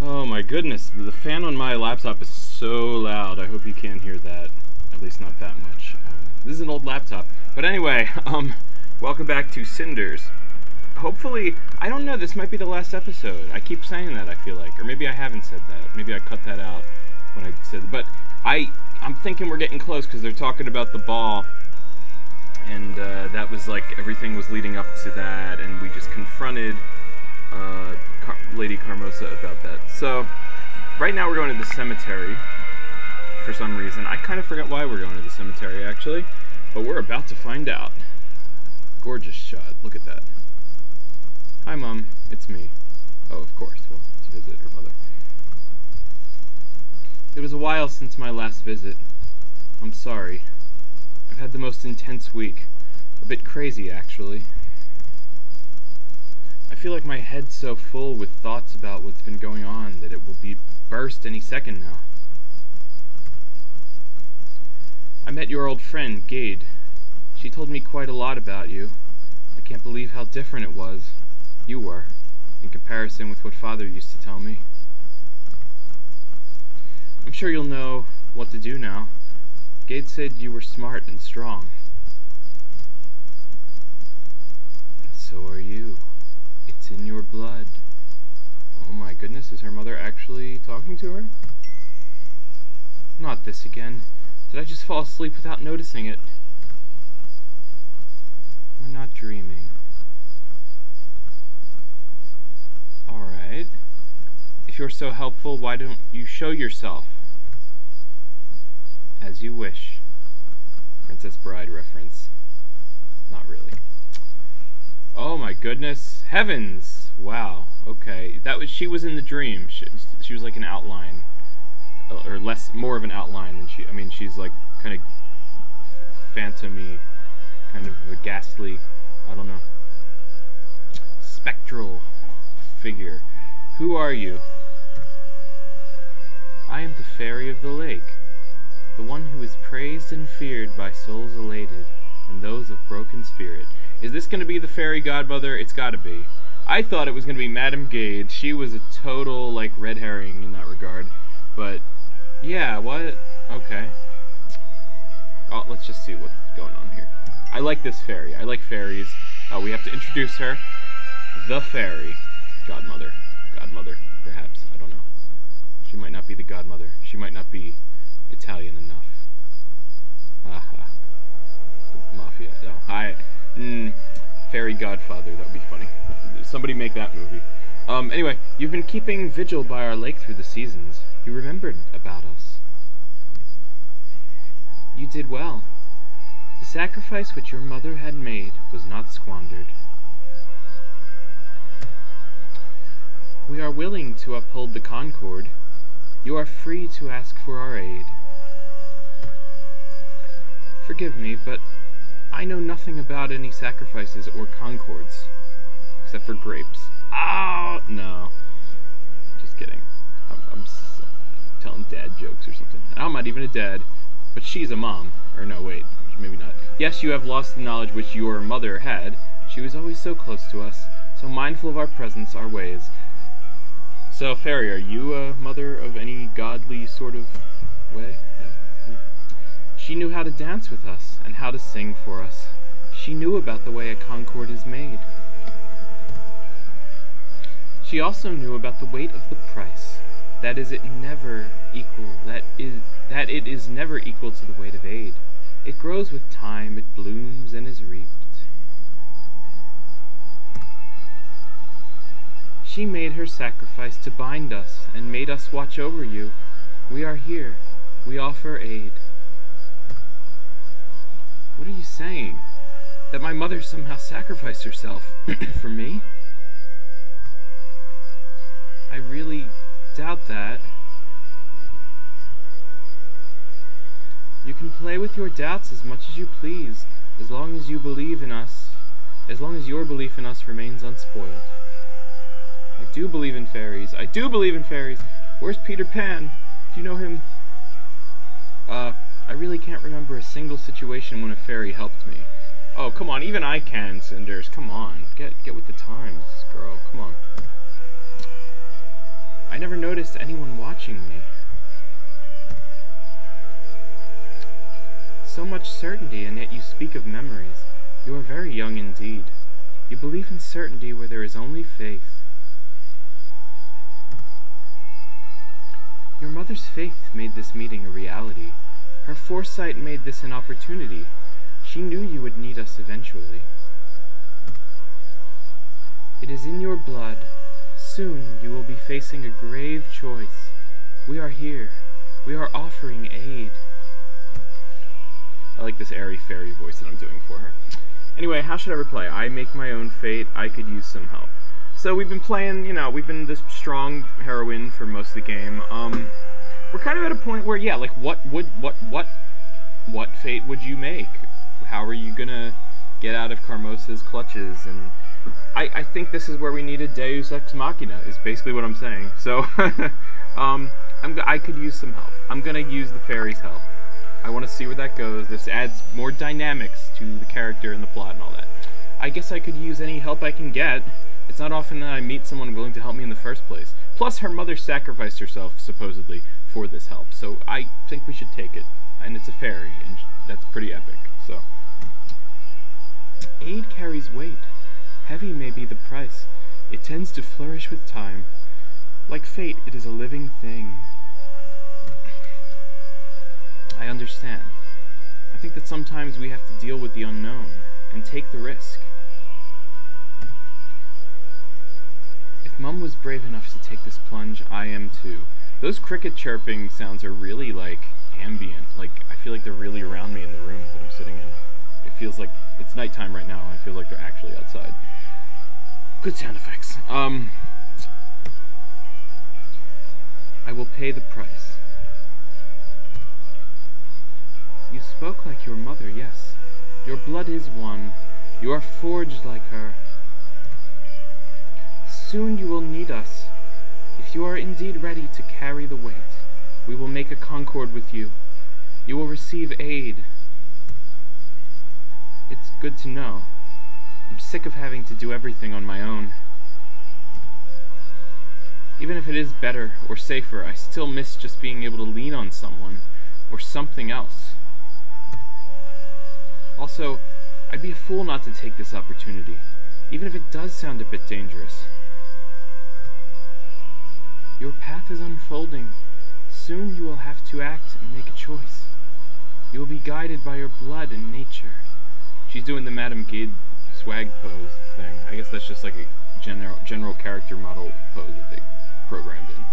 Oh my goodness, the fan on my laptop is so loud. I hope you can't hear that. At least not that much. This is an old laptop. But anyway, welcome back to Cinders. Hopefully, I don't know, this might be the last episode. I keep saying that, I feel like. Or maybe I haven't said that. Maybe I cut that out when I said, but I'm thinking we're getting close because they're talking about the ball. And that was like, everything was leading up to that, and we just confronted Lady Carmosa about that. So, right now we're going to the cemetery, for some reason. I kind of forgot why we're going to the cemetery, actually, but we're about to find out. Gorgeous shot, look at that. Hi, Mom, it's me. Oh, of course, well, to visit her mother. It was a while since my last visit. I'm sorry. I've had the most intense week. A bit crazy, actually. I feel like my head's so full with thoughts about what's been going on that it will burst any second now. I met your old friend, Gade. She told me quite a lot about you. I can't believe how different it was, you were, in comparison with what Father used to tell me. I'm sure you'll know what to do now. Gade said you were smart and strong. And so are you. It's in your blood. Oh my goodness, is her mother actually talking to her? Not this again. Did I just fall asleep without noticing it? We're not dreaming. Alright. If you're so helpful, why don't you show yourself? As you wish. Princess Bride reference. Not really. Oh my goodness. Heavens! Wow. Okay. She was in the dream. She was like an outline. Or more of an outline than she's like kind of phantom-y. Kind of a ghastly, I don't know. Spectral figure. Who are you? I am the fairy of the lake. The one who is praised and feared by souls elated, and those of broken spirit. Is this going to be the fairy godmother? It's got to be. I thought it was going to be Madame Gade. She was a total, like, red herring in that regard. But, yeah, what? Okay. Oh, let's just see what's going on here. I like this fairy. I like fairies. We have to introduce her. The fairy. Godmother. Godmother, perhaps. I don't know. She might not be the godmother. She might not be Italian enough. Haha. Mafia. No. Hi. Fairy Godfather. That would be funny. Somebody make that movie. Anyway, you've been keeping vigil by our lake through the seasons. You remembered about us. You did well. The sacrifice which your mother had made was not squandered. We are willing to uphold the concord. You are free to ask for our aid. Forgive me, but I know nothing about any sacrifices or concords, except for grapes. Oh, no. Just kidding. I'm telling dad jokes or something. I'm not even a dad, but she's a mom. Or no, wait, maybe not. Yes, you have lost the knowledge which your mother had. She was always so close to us, so mindful of our presence, our ways. So, fairy, are you a mother of any godly sort of way? Yeah. She knew how to dance with us, and how to sing for us. She knew about the way a concord is made. She also knew about the weight of the price. That it is never equal to the weight of aid. It grows with time, it blooms and is reaped. She made her sacrifice to bind us, and made us watch over you. We are here. We offer aid. What are you saying? That my mother somehow sacrificed herself for me? I really doubt that. You can play with your doubts as much as you please, as long as you believe in us, as long as your belief in us remains unspoiled. I do believe in fairies. I do believe in fairies. Where's Peter Pan? Do you know him? I really can't remember a single situation when a fairy helped me. Oh, come on, even I can, Cinders. Come on, get with the times, girl. Come on. I never noticed anyone watching me. So much certainty, and yet you speak of memories. You are very young indeed. You believe in certainty where there is only faith. Your mother's faith made this meeting a reality. Her foresight made this an opportunity. She knew you would need us eventually. It is in your blood. Soon you will be facing a grave choice. We are here. We are offering aid. I like this airy fairy voice that I'm doing for her. Anyway, how should I reply? I make my own fate. I could use some help. So we've been playing, we've been this strong heroine for most of the game. We're kind of at a point where, yeah, like, what fate would you make? How are you gonna get out of Carmosa's clutches? And I think this is where we need a Deus Ex Machina, is basically what I'm saying. So, I could use some help. I'm gonna use the fairy's help. I want to see where that goes. This adds more dynamics to the character and the plot and all that. I guess I could use any help I can get. It's not often that I meet someone willing to help me in the first place. Plus, her mother sacrificed herself, supposedly, for this help. So I think we should take it. And it's a fairy, and that's pretty epic. So, aid carries weight. Heavy may be the price. It tends to flourish with time. Like fate, it is a living thing. I understand. I think that sometimes we have to deal with the unknown and take the risk. If Mum was brave enough to take this plunge, I am too. Those cricket chirping sounds are really, like, ambient. Like, I feel like they're really around me in the room that I'm sitting in. It feels like it's nighttime right now, and I feel like they're actually outside. Good sound effects. I will pay the price. You spoke like your mother, yes. Your blood is one. You are forged like her. Soon you will need us. If you are indeed ready to carry the weight, we will make a concord with you. You will receive aid. It's good to know. I'm sick of having to do everything on my own. Even if it is better or safer, I still miss just being able to lean on someone or something else. Also, I'd be a fool not to take this opportunity, even if it does sound a bit dangerous. Your path is unfolding. Soon you will have to act and make a choice. You will be guided by your blood and nature. She's doing the Madame Gid swag pose thing. I guess that's just like a general character model pose that they programmed in.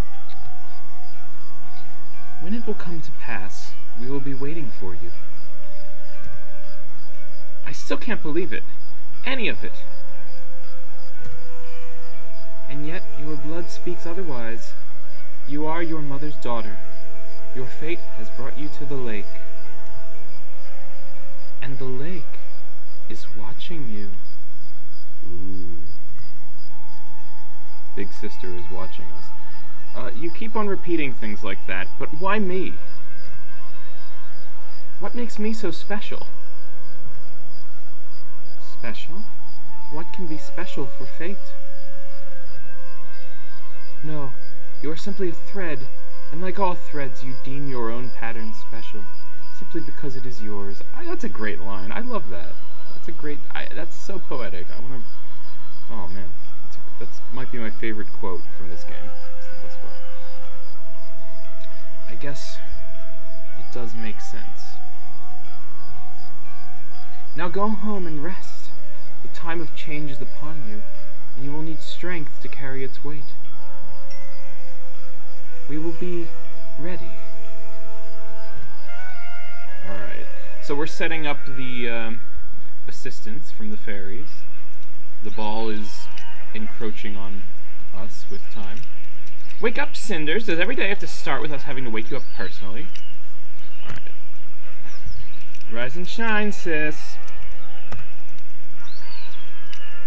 When it will come to pass, we will be waiting for you. I still can't believe it. Any of it. And yet, your blood speaks otherwise. You are your mother's daughter. Your fate has brought you to the lake. And the lake is watching you. Ooh. Big sister is watching us. You keep on repeating things like that, but why me? What makes me so special? Special? What can be special for fate? No, you are simply a thread, and like all threads, you deem your own pattern special, simply because it is yours. That's a great line. I love that. That's a great... that's so poetic. I want to... Oh, man. That might be my favorite quote from this game thus far. I guess it does make sense. Now go home and rest. The time of change is upon you, and you will need strength to carry its weight. We will be ready. Alright, so we're setting up the assistance from the fairies. The ball is encroaching on us with time. Wake up, Cinders! Does every day have to start with us having to wake you up personally? Alright. Rise and shine, sis!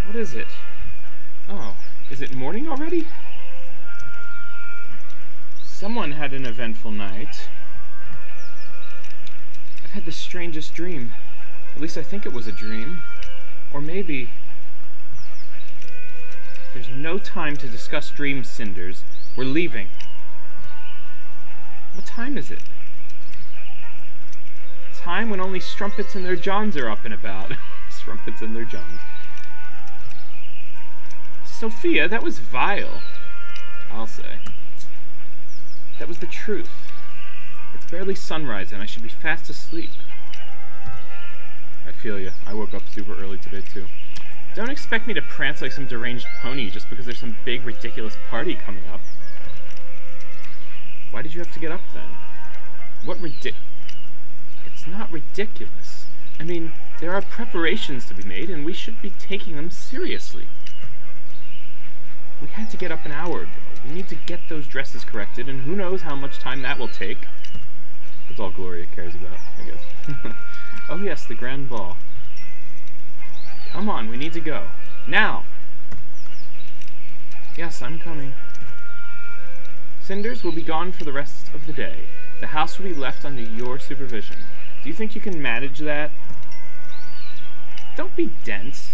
What is it? Oh, is it morning already? Someone had an eventful night. I've had the strangest dream. At least I think it was a dream. Or maybe... There's no time to discuss dreams, Cinders. We're leaving. What time is it? Time when only strumpets and their johns are up and about. Strumpets and their johns. Sophia, that was vile. I'll say. That was the truth. It's barely sunrise and I should be fast asleep. I feel ya. I woke up super early today too. Don't expect me to prance like some deranged pony just because there's some big ridiculous party coming up. Why did you have to get up then? What It's not ridiculous. I mean, there are preparations to be made and we should be taking them seriously. We had to get up an hour ago. We need to get those dresses corrected and who knows how much time that will take. That's all Gloria cares about, I guess. Oh yes, the grand ball. Come on, we need to go. Now! Yes, I'm coming. Cinders will be gone for the rest of the day. The house will be left under your supervision. Do you think you can manage that? Don't be dense.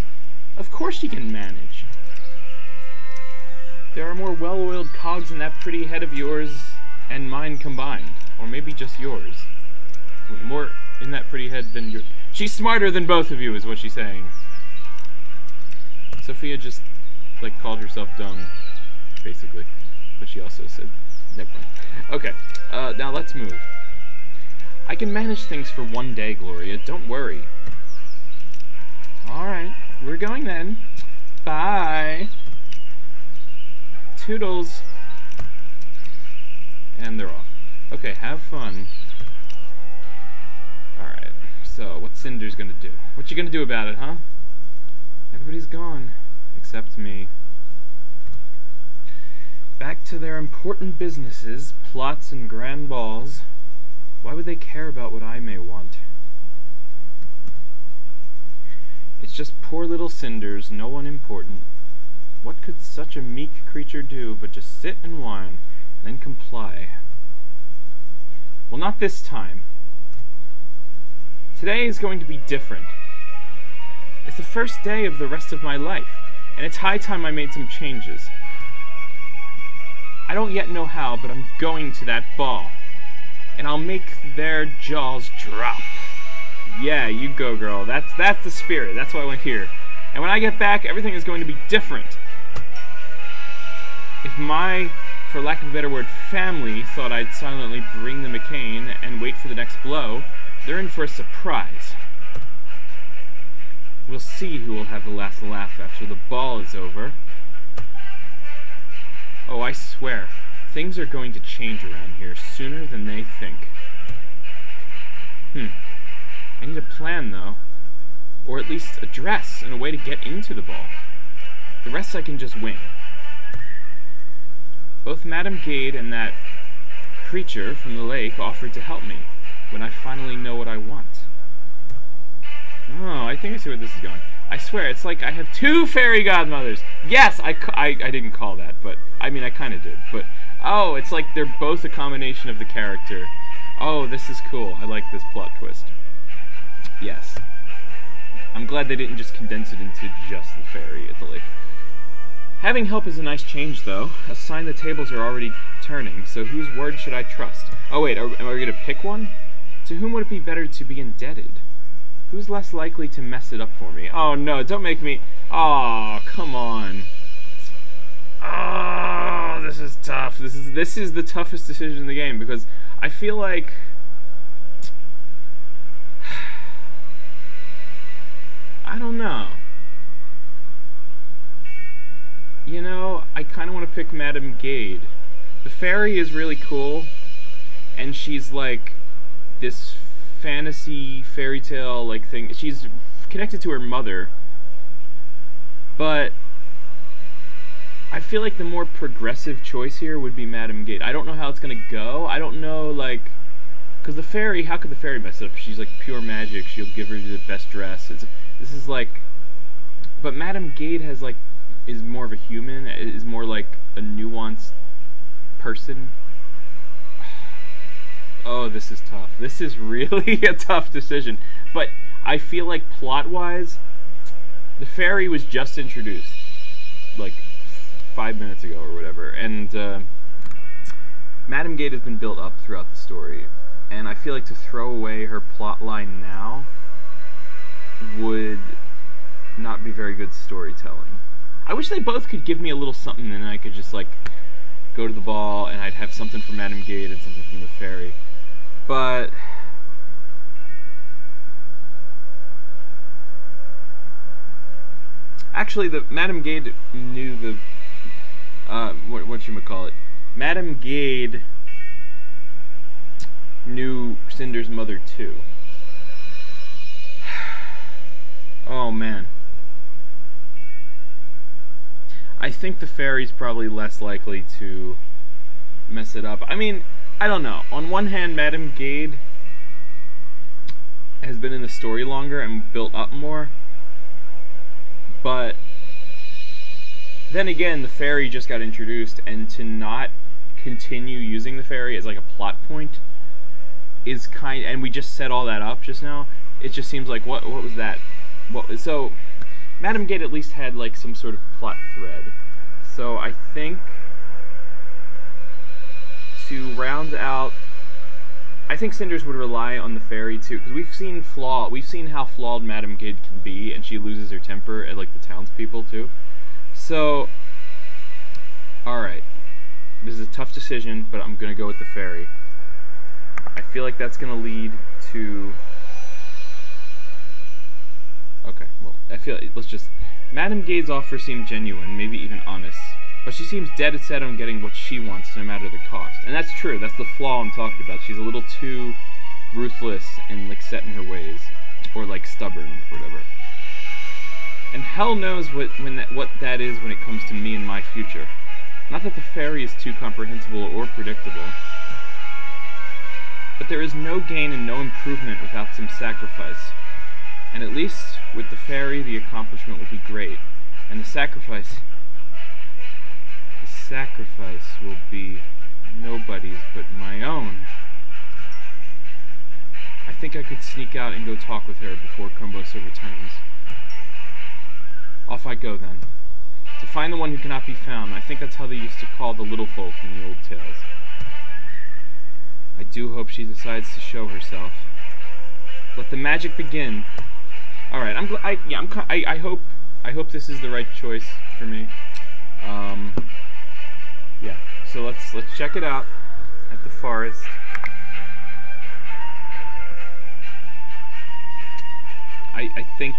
Of course you can manage. There are more well-oiled cogs in that pretty head of yours and mine combined. Or maybe just yours. More in that pretty head than your... She's smarter than both of you, is what she's saying. Sophia just, like, called herself dumb, basically. But she also said, never mind. Okay, now let's move. I can manage things for one day, Gloria. Don't worry. Alright, we're going then. Bye. Toodles. And they're off. Okay, have fun. Alright, so what's Cinders gonna do? What you gonna do about it, huh? Everybody's gone, except me. Back to their important businesses, plots and grand balls. Why would they care about what I may want? It's just poor little Cinders, no one important. What could such a meek creature do but just sit and whine, then comply? Well, not this time. Today is going to be different. It's the first day of the rest of my life, and it's high time I made some changes. I don't yet know how, but I'm going to that ball. And I'll make their jaws drop. Yeah, you go, girl. That's the spirit. That's why I went here. And when I get back, everything is going to be different. If my, for lack of a better word, family thought I'd silently bring them a cane and wait for the next blow, they're in for a surprise. We'll see who will have the last laugh after the ball is over. Oh, I swear, things are going to change around here sooner than they think. I need a plan, though. Or at least a dress and a way to get into the ball. The rest I can just wing. Both Madame Gade and that creature from the lake offered to help me when I finally know what I want. Oh, I think I see where this is going. I swear, it's like I have two fairy godmothers. Yes, I didn't call that, but I mean, I kind of did. But, oh, it's like they're both a combination of the character. Oh, this is cool. I like this plot twist. Yes. I'm glad they didn't just condense it into just the fairy at the lake. Having help is a nice change, though. A sign the tables are already turning, so whose word should I trust? Oh, wait, am I going to pick one? To whom would it be better to be indebted? Who's less likely to mess it up for me? Oh, no, don't make me... Oh, come on. Oh, this is tough. This is the toughest decision in the game, because I feel like... I don't know. You know, I kind of want to pick Madame Gade. The fairy is really cool, and she's like this fantasy fairy tale like thing. She's connected to her mother, but I feel like the more progressive choice here would be Madame Gade. I don't know how it's gonna go. I don't know, like, because the fairy, how could the fairy mess it up? She's like pure magic. She'll give her the best dress. This is like, but Madame Gade has like, is more of a human, is more like a nuanced person. Oh, this is tough. This is really a tough decision. But I feel like plot-wise, the fairy was just introduced, like 5 minutes ago or whatever, and Madame Gade has been built up throughout the story, and I feel like to throw away her plot line now would not be very good storytelling. I wish they both could give me a little something, and I could just, like, go to the ball, and I'd have something from Madame Gade and something from the fairy. But actually, the Madame Gade knew the whatchamacallit. Madame Gade knew Cinders' mother too. Oh man. I think the fairy's probably less likely to mess it up. I mean, I don't know. On one hand, Madame Gade has been in the story longer and built up more. But then again, the fairy just got introduced, and to not continue using the fairy as like a plot point is and we just set all that up just now. It just seems like what was that? So Madame Gade at least had like some sort of plot thread. So I think to round out, I think Cinders would rely on the fairy too, because we've seen how flawed Madame Gade can be, and she loses her temper at like the townspeople too. So, all right, this is a tough decision, but I'm gonna go with the fairy. I feel like that's gonna lead to. Okay, well, Madame Gade's offer seemed genuine, maybe even honest, but she seems dead set on getting what she wants, no matter the cost. And that's true, that's the flaw I'm talking about. She's a little too ruthless and, like, set in her ways, or, like, stubborn, or whatever. And hell knows what that is when it comes to me and my future. Not that the fairy is too comprehensible or predictable, but there is no gain and no improvement without some sacrifice. And at least with the fairy, the accomplishment will be great, and the sacrifice will be nobody's but my own. I think I could sneak out and go talk with her before Cormosa returns. Off I go then, to find the one who cannot be found. I think that's how they used to call the little folk in the old tales. I do hope she decides to show herself. Let the magic begin. All right, I hope this is the right choice for me. Yeah. So let's check it out at the forest. I think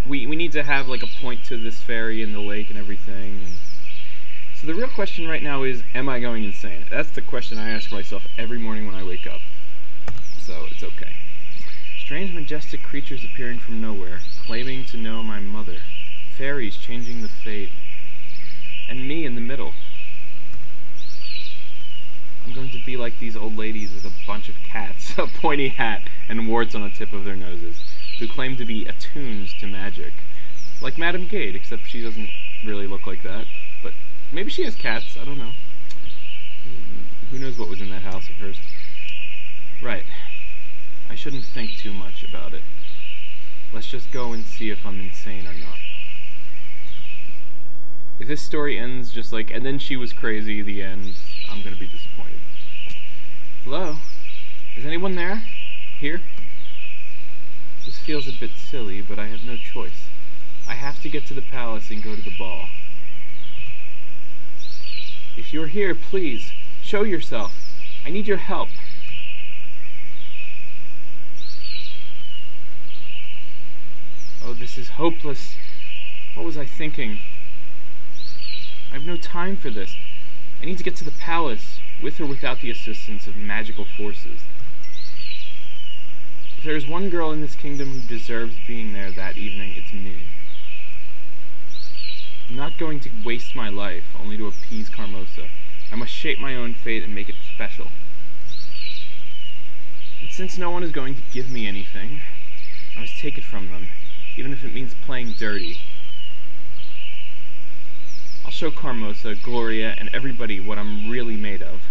we need to have like a point to this fairy and the lake and everything. And so the real question right now is, am I going insane? That's the question I ask myself every morning when I wake up. So it's okay. Strange, majestic creatures appearing from nowhere, claiming to know my mother. Fairies changing the fate. And me in the middle. I'm going to be like these old ladies with a bunch of cats, a pointy hat, and warts on the tip of their noses, who claim to be attuned to magic. Like Madame Gade, except she doesn't really look like that. But maybe she has cats, I don't know. Who knows what was in that house of hers. Right. I shouldn't think too much about it. Let's just go and see if I'm insane or not. If this story ends just like, and then she was crazy, the end, I'm gonna be disappointed. Hello? Is anyone there? Here? This feels a bit silly, but I have no choice. I have to get to the palace and go to the ball. If you're here, please, show yourself. I need your help. Oh, this is hopeless. What was I thinking? I have no time for this. I need to get to the palace, with or without the assistance of magical forces. If there is one girl in this kingdom who deserves being there that evening, it's me. I'm not going to waste my life only to appease Cormosa. I must shape my own fate and make it special. And since no one is going to give me anything, I must take it from them, even if it means playing dirty. I'll show Cormosa, Gloria, and everybody what I'm really made of.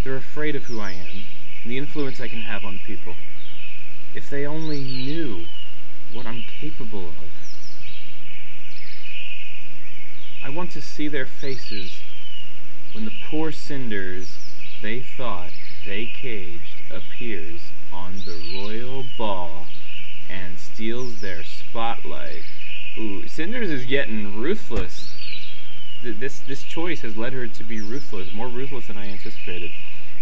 They're afraid of who I am, and the influence I can have on people. If they only knew what I'm capable of. I want to see their faces when the poor Cinders they thought they caged appears on the royal ball and steals their spotlight. Ooh, Cinders is getting ruthless. This choice has led her to be ruthless, more ruthless than I anticipated.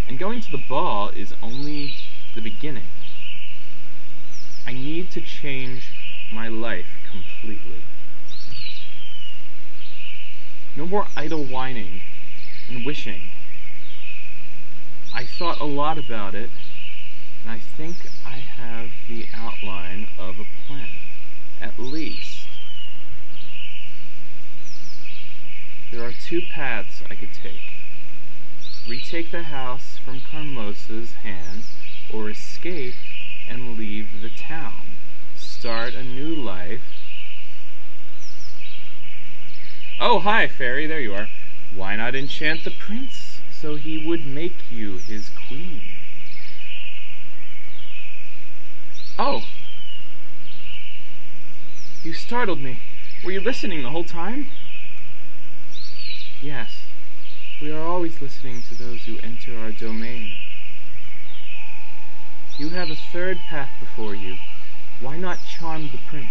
And going to the ball is only the beginning. I need to change my life completely. No more idle whining and wishing. I thought a lot about it, and I think I have the outline of a plan, at least. There are two paths I could take. Retake the house from Carmosa's hands, or escape and leave the town. Start a new life. Oh, hi, fairy, there you are. Why not enchant the prince so he would make you his queen? Oh. You startled me. Were you listening the whole time? Yes. We are always listening to those who enter our domain. You have a third path before you. Why not charm the prince?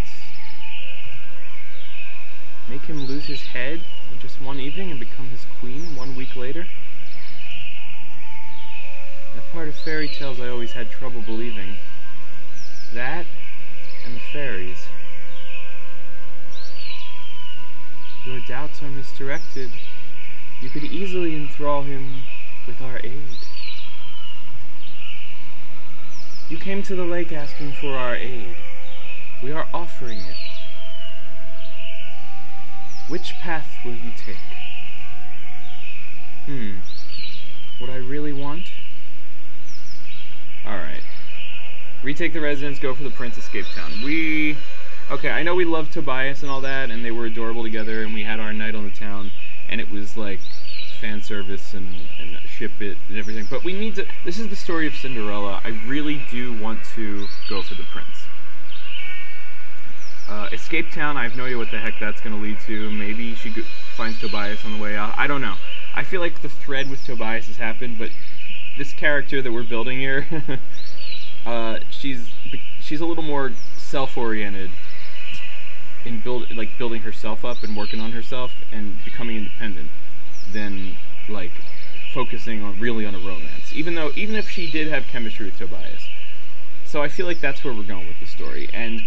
Make him lose his head in just one evening and become his queen 1 week later? That part of fairy tales I always had trouble believing. That and the fairies. Your doubts are misdirected. You could easily enthrall him with our aid. You came to the lake asking for our aid. We are offering it. Which path will you take? What I really want? Alright. Retake the residence, go for the prince, escape town. Okay, I know we love Tobias and all that, and they were adorable together, and we had our night on the town, and it was like fan service and ship it and everything, but we need to, this is the story of Cinderella. I really do want to go for the prince. Escape town, I have no idea what the heck that's going to lead to. Maybe she finds Tobias on the way out. I don't know. I feel like the thread with Tobias has happened, but this character that we're building here, she's a little more self-oriented in building herself up and working on herself and becoming independent than like focusing on really on a romance. Even if she did have chemistry with Tobias. So I feel like that's where we're going with the story. And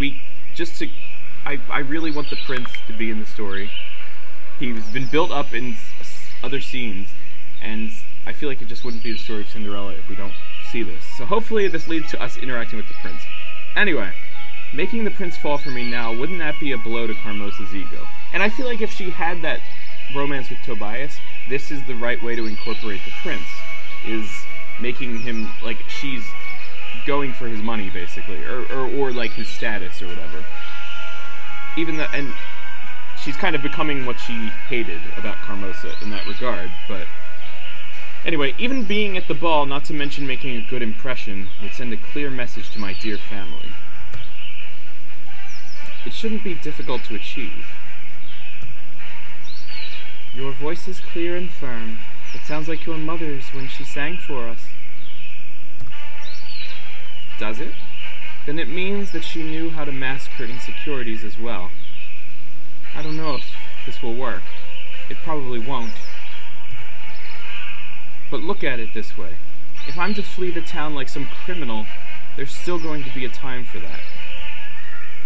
I really want the prince to be in the story. He's been built up in other scenes, and I feel like it just wouldn't be the story of Cinderella if we don't see this. So hopefully this leads to us interacting with the prince. Anyway, making the prince fall for me now, wouldn't that be a blow to Carmosa's ego? And I feel like if she had that romance with Tobias, this is the right way to incorporate the prince, is making him, like, she's going for his money, basically, or like his status or whatever. And she's kind of becoming what she hated about Carmosa in that regard, but anyway, even being at the ball, not to mention making a good impression, would send a clear message to my dear family. It shouldn't be difficult to achieve. Your voice is clear and firm. It sounds like your mother's when she sang for us. Does it? Then it means that she knew how to mask her insecurities as well. I don't know if this will work. It probably won't. But look at it this way. If I'm to flee the town like some criminal, there's still going to be a time for that.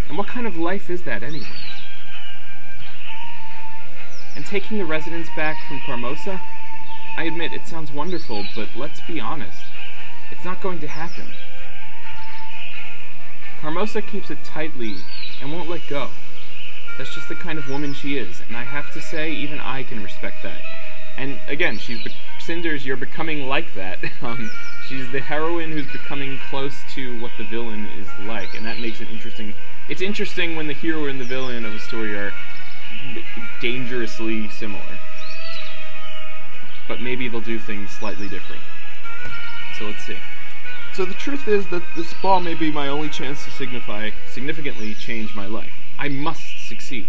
And what kind of life is that anyway? And taking the residence back from Carmosa? I admit, it sounds wonderful, but let's be honest. It's not going to happen. Carmosa keeps it tightly and won't let go. That's just the kind of woman she is, and I have to say, even I can respect that. And again, Cinders, you're becoming like that. She's the heroine who's becoming close to what the villain is like, and that makes it interesting. It's interesting when the hero and the villain of a story are dangerously similar. But maybe they'll do things slightly different. So let's see. So the truth is that this ball may be my only chance to significantly change my life. I must succeed.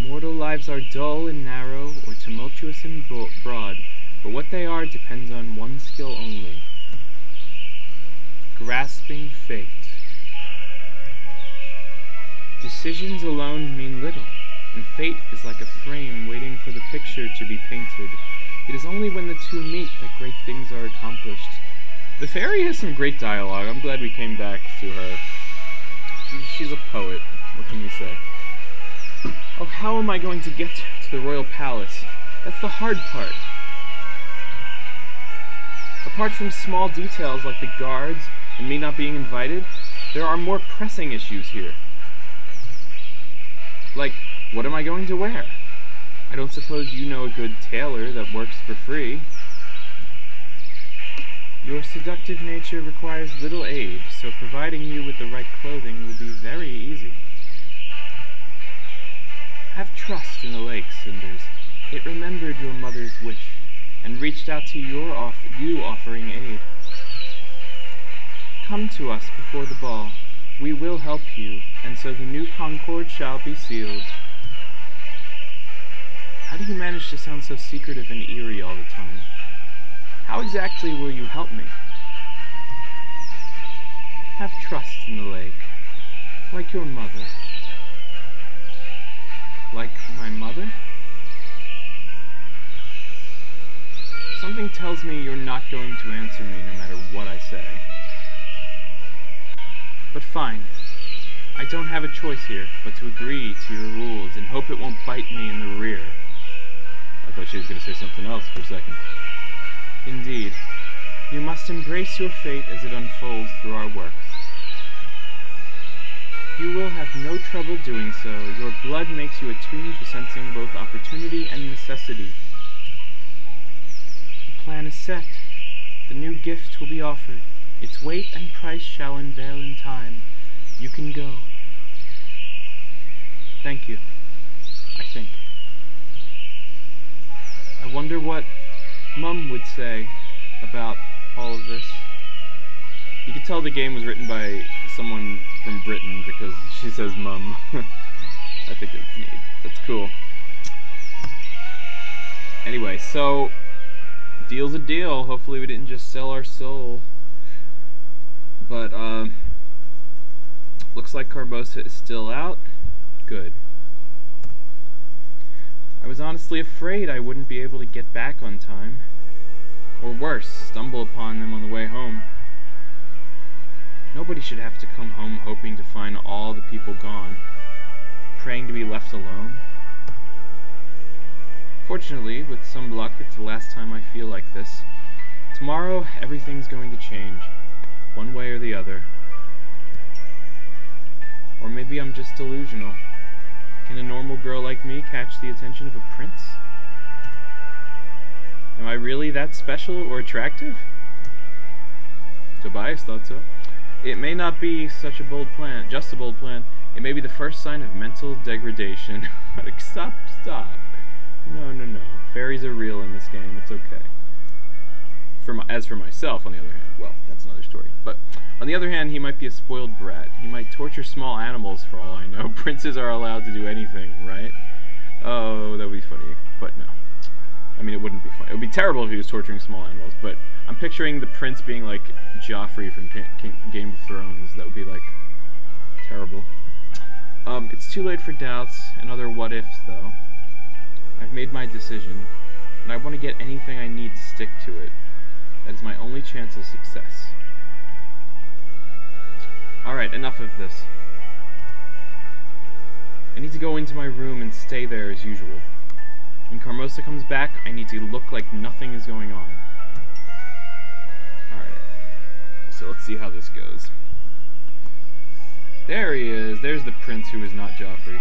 Mortal lives are dull and narrow, or tumultuous and broad, but what they are depends on one skill only: grasping fate. Decisions alone mean little, and fate is like a frame waiting for the picture to be painted. It is only when the two meet that great things are accomplished. The fairy has some great dialogue. I'm glad we came back to her. She's a poet. What can we say? Oh, how am I going to get to the royal palace? That's the hard part. Apart from small details like the guards and me not being invited, there are more pressing issues here. Like, what am I going to wear? I don't suppose you know a good tailor that works for free. Your seductive nature requires little aid, so providing you with the right clothing will be very easy. Have trust in the lake, Cinders. It remembered your mother's wish, and reached out to you offering aid. Come to us before the ball. We will help you, and so the new concord shall be sealed. How do you manage to sound so secretive and eerie all the time? How exactly will you help me? Have trust in the lake, like your mother. Like my mother? Something tells me you're not going to answer me no matter what I say. But fine. I don't have a choice here but to agree to your rules and hope it won't bite me in the rear. I thought she was going to say something else for a second. Indeed, you must embrace your fate as it unfolds through our works. You will have no trouble doing so. Your blood makes you attuned to sensing both opportunity and necessity. The plan is set. The new gift will be offered. Its weight and price shall unveil in time. You can go. Thank you, I think. I wonder what Mum would say about all of this. You could tell the game was written by someone from Britain because she says Mum. I think it's neat. That's cool. Anyway, so deal's a deal. Hopefully we didn't just sell our soul. But looks like Carbosa is still out. Good. I was honestly afraid I wouldn't be able to get back on time. Or worse, stumble upon them on the way home. Nobody should have to come home hoping to find all the people gone, praying to be left alone. Fortunately, with some luck, it's the last time I feel like this. Tomorrow, everything's going to change, one way or the other. Or maybe I'm just delusional. Can a normal girl like me catch the attention of a prince? Am I really that special or attractive? Tobias thought so. It may not be such a bold plan, just a bold plan. It may be the first sign of mental degradation. Stop. No. Fairies are real in this game. It's okay. As for myself, on the other hand, well, that's another story. But on the other hand, he might be a spoiled brat. He might torture small animals for all I know. Princes are allowed to do anything, right? Oh, that would be funny. But no. I mean, it wouldn't be funny. It would be terrible if he was torturing small animals, but I'm picturing the prince being like Joffrey from Game of Thrones. That would be like terrible. It's too late for doubts and other what-ifs, though. I've made my decision, and I want to get anything I need to stick to it. That is my only chance of success. Alright, enough of this. I need to go into my room and stay there as usual. When Carmosa comes back, I need to look like nothing is going on. Alright. So let's see how this goes. There he is. There's the prince who is not Joffrey.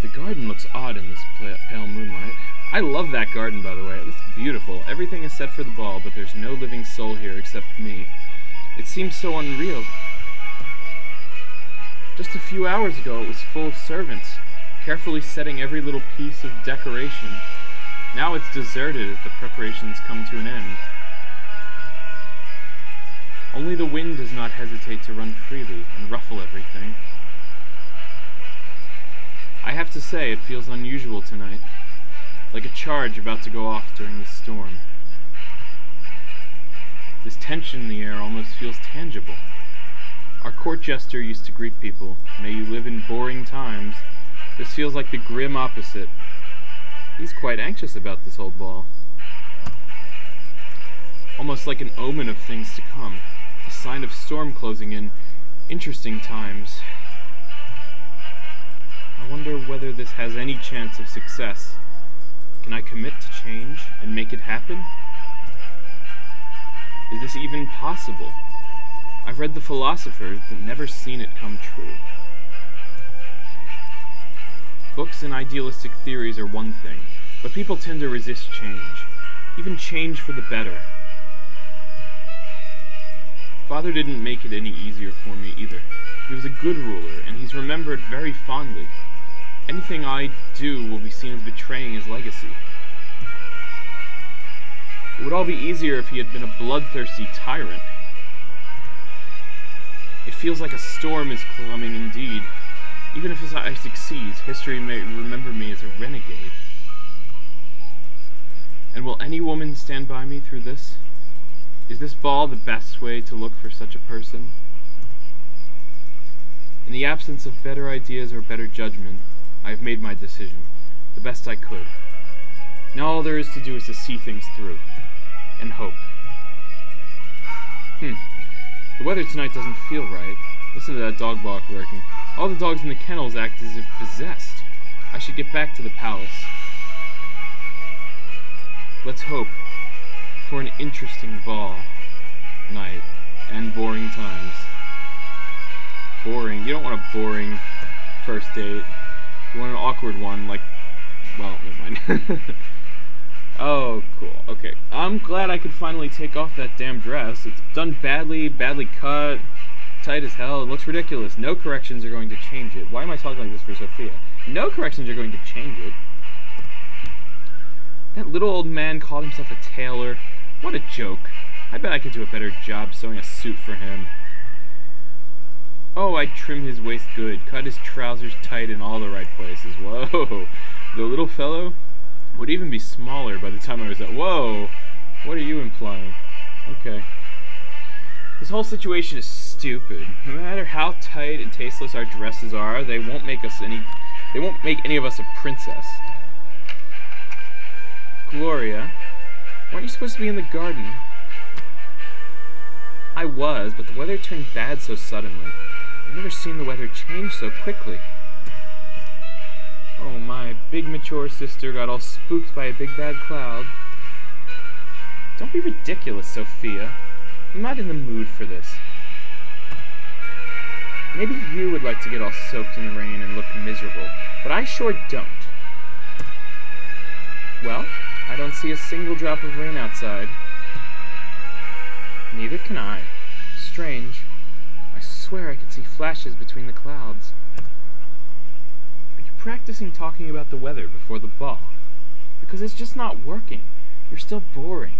The garden looks odd in this pale moonlight. I love that garden, by the way. It looks beautiful. Everything is set for the ball, but there's no living soul here except me. It seems so unreal. Just a few hours ago, it was full of servants, carefully setting every little piece of decoration. Now it's deserted as the preparations come to an end. Only the wind does not hesitate to run freely and ruffle everything. I have to say, it feels unusual tonight, like a charge about to go off during the storm. This tension in the air almost feels tangible. Our court jester used to greet people, "May you live in boring times." This feels like the grim opposite. He's quite anxious about this old ball. Almost like an omen of things to come, a sign of storm closing in, interesting times. I wonder whether this has any chance of success. Can I commit to change and make it happen? Is this even possible? I've read the philosophers, but never seen it come true. Books and idealistic theories are one thing, but people tend to resist change, even change for the better. Father didn't make it any easier for me either. He was a good ruler, and he's remembered very fondly. Anything I do will be seen as betraying his legacy. It would all be easier if he had been a bloodthirsty tyrant. It feels like a storm is coming indeed. Even if I succeed, history may remember me as a renegade. And will any woman stand by me through this? Is this ball the best way to look for such a person? In the absence of better ideas or better judgment, I have made my decision, the best I could. Now all there is to do is to see things through, and hope. The weather tonight doesn't feel right. Listen to that dog bark lurking. All the dogs in the kennels act as if possessed. I should get back to the palace. Let's hope for an interesting ball night and boring times. Boring. You don't want a boring first date. You want an awkward one, like, well, never mind. Oh, cool. Okay. I'm glad I could finally take off that damn dress. It's done badly cut, tight as hell. It looks ridiculous. No corrections are going to change it. Why am I talking like this for Sophia? No corrections are going to change it. That little old man called himself a tailor. What a joke. I bet I could do a better job sewing a suit for him. Oh, I'd trim his waist good, cut his trousers tight in all the right places. Whoa. The little fellow would even be smaller by the time I was at. Whoa! What are you implying? Okay. This whole situation is stupid. No matter how tight and tasteless our dresses are, they won't make any of us a princess. Gloria, weren't you supposed to be in the garden? I was, but the weather turned bad so suddenly. I've never seen the weather change so quickly. Oh, my big mature sister got all spooked by a big bad cloud. Don't be ridiculous, Sophia. I'm not in the mood for this. Maybe you would like to get all soaked in the rain and look miserable, but I sure don't. Well, I don't see a single drop of rain outside. Neither can I. Strange. I swear I could see flashes between the clouds. Practicing talking about the weather before the ball, because it's just not working. You're still boring.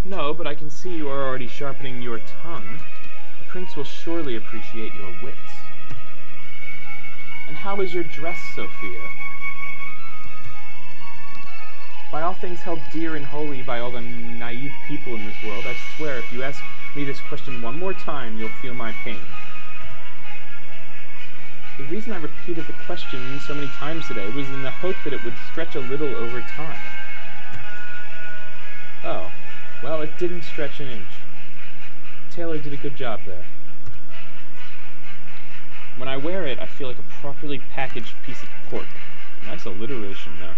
No, but I can see you are already sharpening your tongue. The prince will surely appreciate your wits. And how is your dress, Sophia? By all things held dear and holy by all the naive people in this world, I swear if you ask me this question one more time, you'll feel my pain. The reason I repeated the question so many times today was in the hope that it would stretch a little over time. Oh, well, it didn't stretch an inch. Taylor did a good job there. When I wear it, I feel like a properly packaged piece of pork. Nice alliteration there.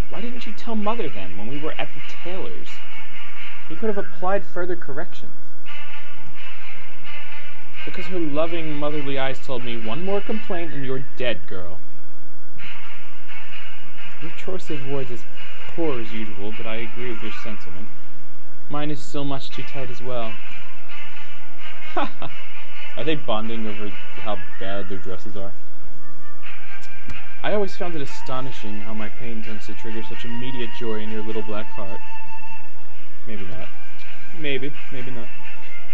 Why didn't you tell Mother then, when we were at the tailor's? You could have applied further corrections. Because her loving, motherly eyes told me, one more complaint and you're dead, girl. Your choice of words is poor as usual, but I agree with your sentiment. Mine is still much too tight as well. Are they bonding over how bad their dresses are? I always found it astonishing how my pain tends to trigger such immediate joy in your little black heart. Maybe not. Maybe not.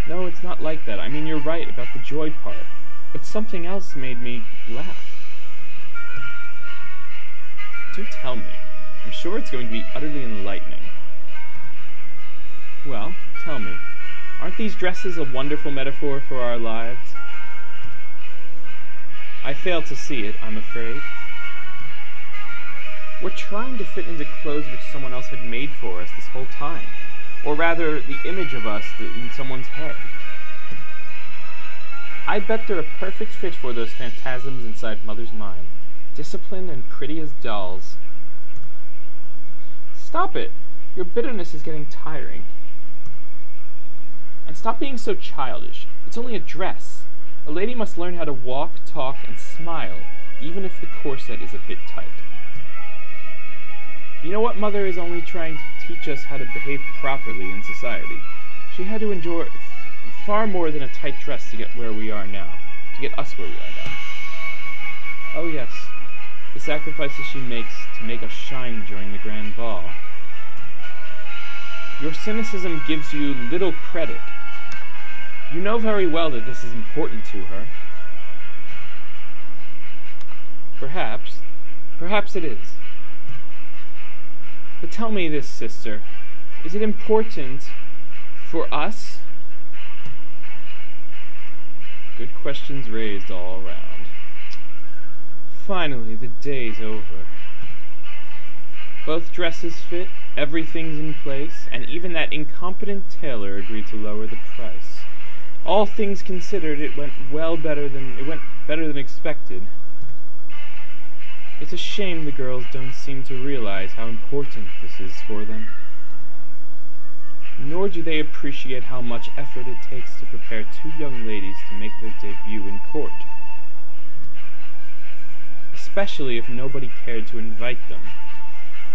No, it's not like that. I mean, you're right about the joy part. But something else made me laugh. Do tell me. I'm sure it's going to be utterly enlightening. Well, tell me, aren't these dresses a wonderful metaphor for our lives? I fail to see it, I'm afraid. We're trying to fit into clothes which someone else had made for us this whole time. Or rather, the image of us in someone's head. I bet they're a perfect fit for those phantasms inside Mother's mind. Disciplined and pretty as dolls. Stop it! Your bitterness is getting tiring. And stop being so childish. It's only a dress. A lady must learn how to walk, talk, and smile, even if the corset is a bit tight. You know what? Mother is only trying to teach us how to behave properly in society. She had to endure far more than a tight dress to get where we are now. To get us where we are now. Oh yes, the sacrifices she makes to make us shine during the grand ball. Your cynicism gives you little credit. You know very well that this is important to her. Perhaps it is. But tell me this, sister. Is it important for us? Good questions raised all around. Finally, the day's over. Both dresses fit, everything's in place, and even that incompetent tailor agreed to lower the price. All things considered, it went better than expected. It's a shame the girls don't seem to realize how important this is for them. Nor do they appreciate how much effort it takes to prepare two young ladies to make their debut in court. Especially if nobody cared to invite them.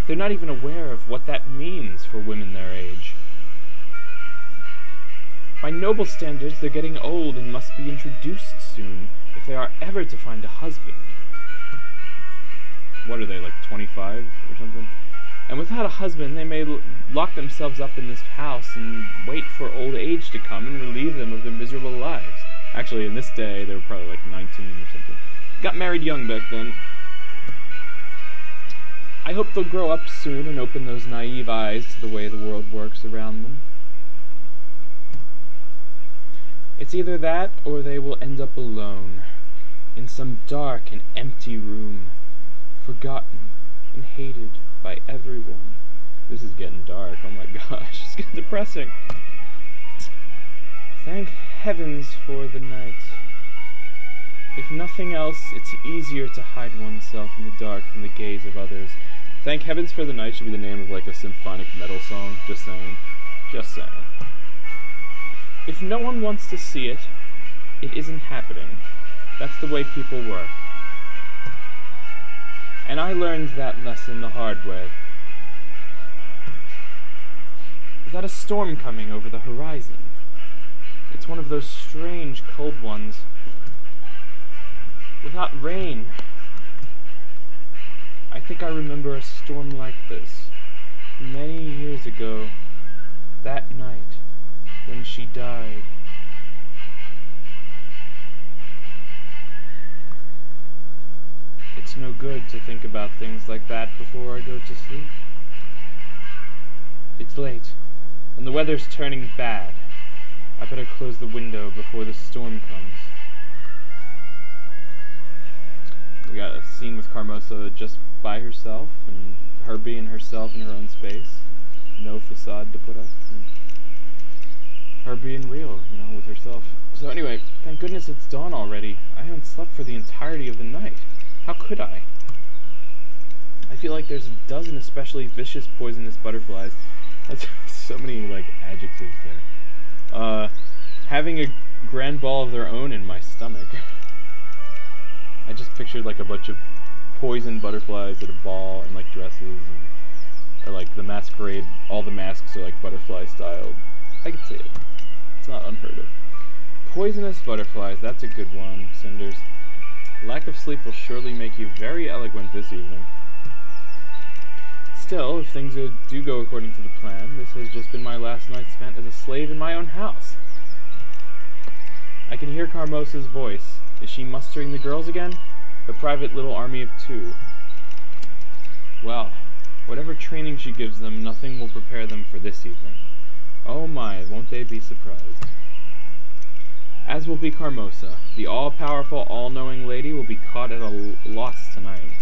They're not even aware of what that means for women their age. By noble standards, they're getting old and must be introduced soon if they are ever to find a husband. What are they, like 25 or something? And without a husband, they may lock themselves up in this house and wait for old age to come and relieve them of their miserable lives. Actually, in this day, they were probably like 19 or something. Got married young back then. I hope they'll grow up soon and open those naive eyes to the way the world works around them. It's either that, or they will end up alone, in some dark and empty room, forgotten and hated by everyone. This is getting dark, oh my gosh, it's getting depressing. Thank heavens for the night. If nothing else, it's easier to hide oneself in the dark from the gaze of others. Thank heavens for the night should be the name of like a symphonic metal song, just saying. Just saying. If no one wants to see it, it isn't happening. That's the way people work. And I learned that lesson the hard way. Is that a storm coming over the horizon? It's one of those strange cold ones. Without rain. I think I remember a storm like this. Many years ago. That night. When she died. It's no good to think about things like that before I go to sleep. It's late, and the weather's turning bad. I better close the window before the storm comes. We got a scene with Carmosa just by herself, and her being herself in her own space. No facade to put up. Her being real, you know, with herself. So anyway, thank goodness it's dawn already. I haven't slept for the entirety of the night. How could I? I feel like there's a dozen especially vicious, poisonous butterflies. That's so many, like, adjectives there. Having a grand ball of their own in my stomach. I just pictured, like, a bunch of poison butterflies at a ball and, like, dresses and... Or, like, the masquerade, all the masks are, like, butterfly styled. I could see it. It's not unheard of. Poisonous butterflies, that's a good one, Cinders. Lack of sleep will surely make you very eloquent this evening. Still, if things do go according to the plan, this has just been my last night spent as a slave in my own house. I can hear Carmosa's voice, Is she mustering the girls again? The private little army of 2. Well, whatever training she gives them, nothing will prepare them for this evening. Oh my, won't they be surprised. As will be Carmosa. The all-powerful, all-knowing lady will be caught at a loss tonight.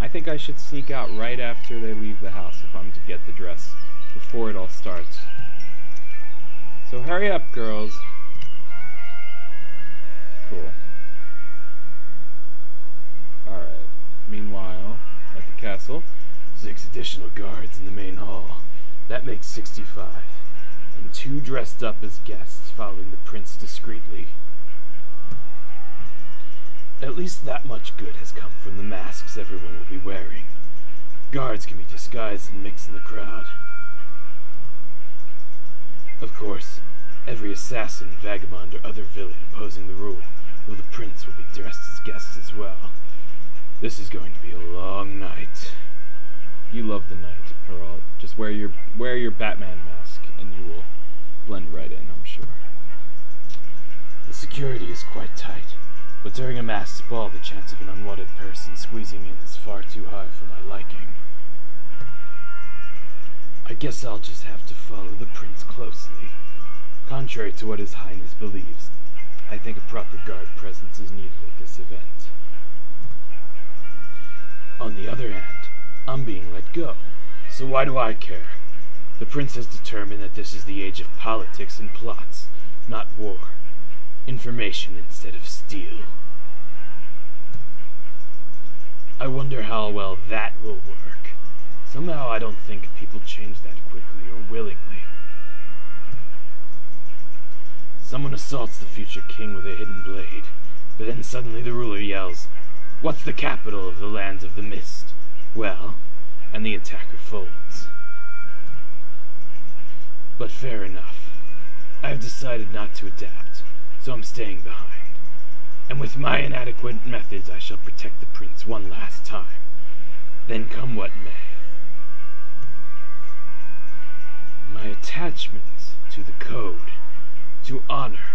I think I should sneak out right after they leave the house if I'm to get the dress, before it all starts. So hurry up, girls. Cool. Alright. Meanwhile, at the castle, 6 additional guards in the main hall. That makes 65. And 2 dressed up as guests following the prince discreetly. At least that much good has come from the masks everyone will be wearing. Guards can be disguised and mix in the crowd. Of course, every assassin, vagabond, or other villain opposing the rule, though the prince will be dressed as guests as well. This is going to be a long night. You love the night, Perrault. Just wear your Batman mask, and you will blend right in, I'm sure. The security is quite tight, but during a masked ball, the chance of an unwanted person squeezing in is far too high for my liking. I guess I'll just have to follow the prince closely. Contrary to what His Highness believes, I think a proper guard presence is needed at this event. On the other hand, I'm being let go, so why do I care? The prince has determined that this is the age of politics and plots, not war. Information instead of steel. I wonder how well that will work. Somehow I don't think people change that quickly or willingly. Someone assaults the future king with a hidden blade, but then suddenly the ruler yells, "What's the capital of the lands of the mist?" Well, and the attacker folds. But fair enough. I have decided not to adapt, so I'm staying behind. And with my inadequate methods, I shall protect the prince one last time. Then come what may. My attachment to the code, to honor,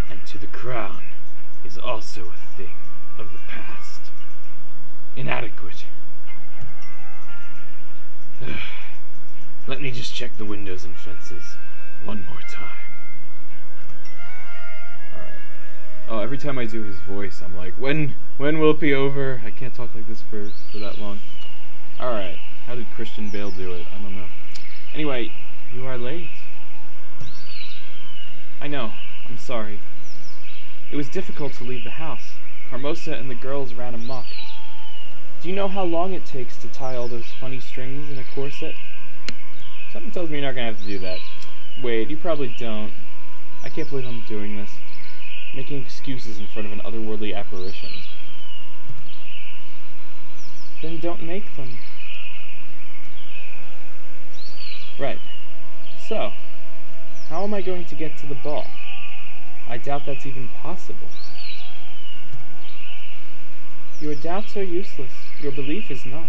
and to the crown is also a thing of the past. Inadequate. Let me just check the windows and fences one more time. Alright. Oh, every time I do his voice, I'm like, when will it be over? I can't talk like this for that long. Alright. How did Christian Bale do it? I don't know. Anyway, you are late. I know. I'm sorry. It was difficult to leave the house. Carmosa and the girls ran amok. Do you know how long it takes to tie all those funny strings in a corset? Something tells me you're not gonna have to do that. Wait, you probably don't. I can't believe I'm doing this. Making excuses in front of an otherworldly apparition. Then don't make them. Right. So, how am I going to get to the ball? I doubt that's even possible. Your doubts are useless. Your belief is not.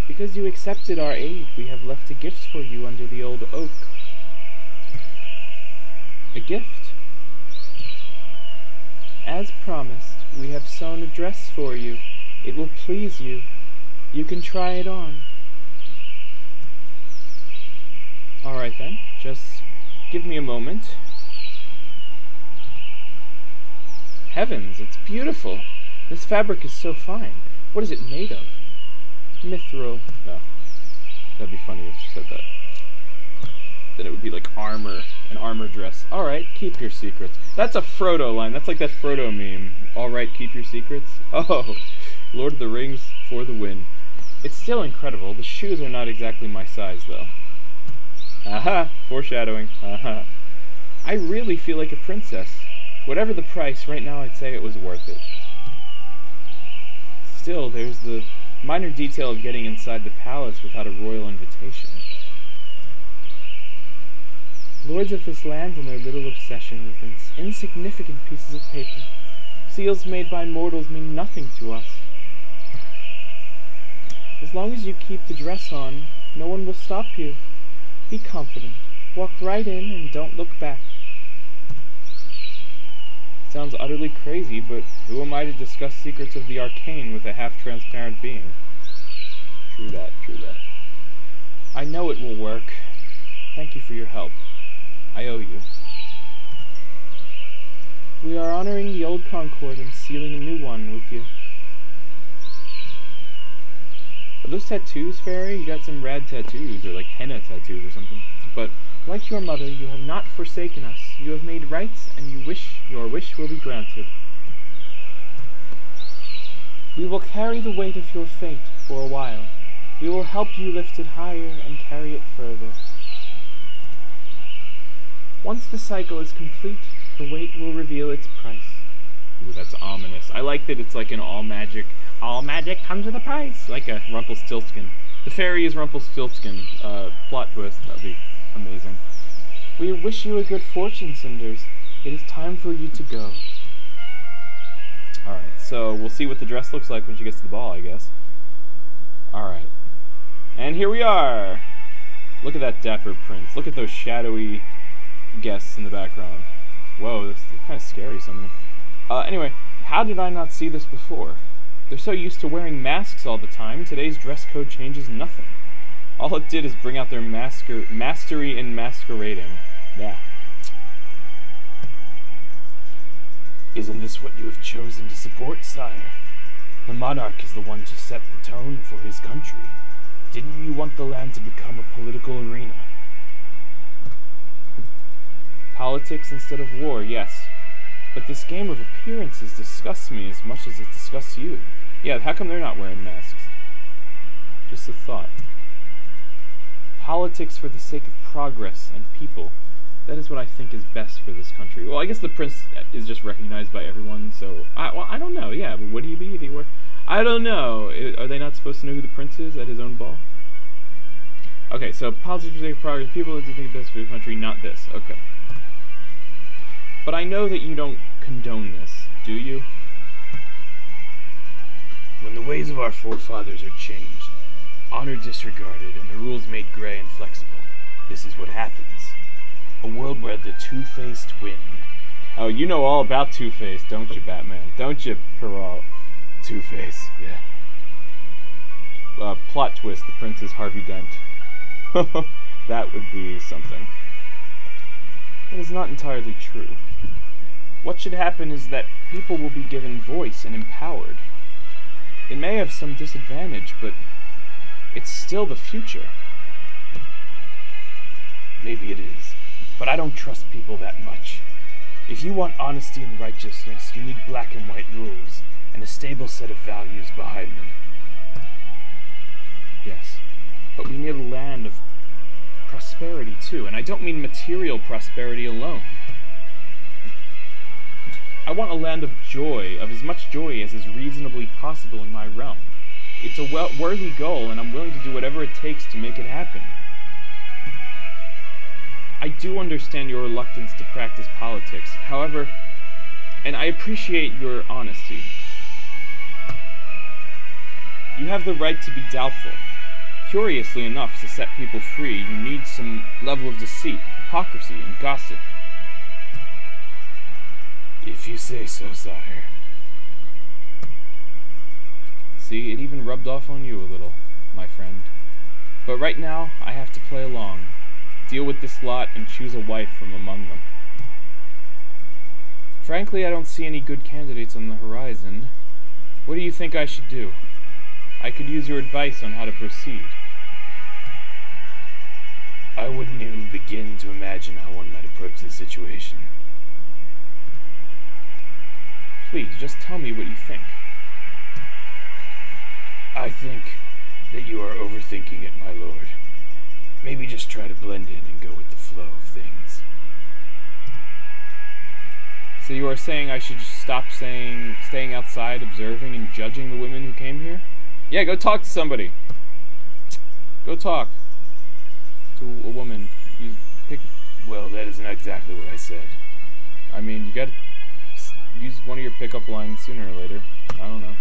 Because you accepted our aid, we have left a gift for you under the old oak. A gift? As promised, we have sewn a dress for you. It will please you. You can try it on. Alright then, just give me a moment. Heavens, it's beautiful. This fabric is so fine. What is it made of? Mithril. No. That'd be funny if she said that. Then it would be like armor. An armor dress. Alright, keep your secrets. That's a Frodo line. That's like that Frodo meme. Alright, keep your secrets. Oh, Lord of the Rings for the win. It's still incredible. The shoes are not exactly my size, though. Aha! Foreshadowing. Aha. I really feel like a princess. Whatever the price, right now I'd say it was worth it. Still, there's the minor detail of getting inside the palace without a royal invitation. Lords of this land and their little obsession with insignificant pieces of paper. Seals made by mortals mean nothing to us. As long as you keep the dress on, no one will stop you. Be confident. Walk right in and don't look back. Sounds utterly crazy, but who am I to discuss secrets of the arcane with a half-transparent being? True that, true that. I know it will work. Thank you for your help. I owe you. We are honoring the old Concord and sealing a new one with you. Are those tattoos, Fairy? You got some rad tattoos, or like henna tattoos or something. But, like your mother, you have not forsaken us. You have made rights, and your wish will be granted. We will carry the weight of your fate for a while. We will help you lift it higher and carry it further. Once the cycle is complete, the weight will reveal its price. Ooh, that's ominous. I like that it's like an all magic comes with a price, like a Rumpelstiltskin. The fairy is Rumpelstiltskin. Plot twist, that'd be amazing. We wish you a good fortune, Cinders. It is time for you to go. Alright, so we'll see what the dress looks like when she gets to the ball, I guess. Alright. And here we are! Look at that dapper prince. Look at those shadowy guests in the background. Whoa, that's kind of scary, some of them. Anyway, how did I not see this before? They're so used to wearing masks all the time, today's dress code changes nothing. All it did is bring out their mastery in masquerading. Yeah. Isn't this what you have chosen to support, sire? The monarch is the one to set the tone for his country. Didn't you want the land to become a political arena? Politics instead of war, yes. But this game of appearances disgusts me as much as it disgusts you. Yeah, how come they're not wearing masks? Just a thought. Politics for the sake of progress and people. That is what I think is best for this country. Well, I guess the prince is just recognized by everyone, so... I don't know, yeah, but would he be if he were... I don't know. Are they not supposed to know who the prince is at his own ball? Okay, so politics for the sake of progress, people that think best for the country, not this. Okay. But I know that you don't condone this, do you? When the ways of our forefathers are changed, honor disregarded, and the rules made gray and flexible, this is what happens. A world where the two-faced win. Oh, you know all about Two-Face, don't you, Batman? Don't you, Perrault? Two-Face, yeah. Plot twist, the prince is Harvey Dent. That would be something. That is not entirely true. What should happen is that people will be given voice and empowered. It may have some disadvantage, but it's still the future. Maybe it is, but I don't trust people that much. If you want honesty and righteousness, you need black and white rules, and a stable set of values behind them. Yes, but we need a land of prosperity too, and I don't mean material prosperity alone. I want a land of joy, of as much joy as is reasonably possible in my realm. It's a worthy goal, and I'm willing to do whatever it takes to make it happen. I do understand your reluctance to practice politics, however, and I appreciate your honesty. You have the right to be doubtful. Curiously enough, to set people free, you need some level of deceit, hypocrisy, and gossip. If you say so, sire. See, it even rubbed off on you a little, my friend. But right now, I have to play along, deal with this lot, and choose a wife from among them. Frankly, I don't see any good candidates on the horizon. What do you think I should do? I could use your advice on how to proceed. I wouldn't even begin to imagine how one might approach the situation. Please, just tell me what you think. I think that you are overthinking it, my lord. Maybe just try to blend in and go with the flow of things. So you are saying I should just stop staying outside, observing, and judging the women who came here? Yeah, go talk to somebody. Go talk to a woman. Well, that isn't exactly what I said. I mean, you gotta use one of your pickup lines sooner or later. I don't know.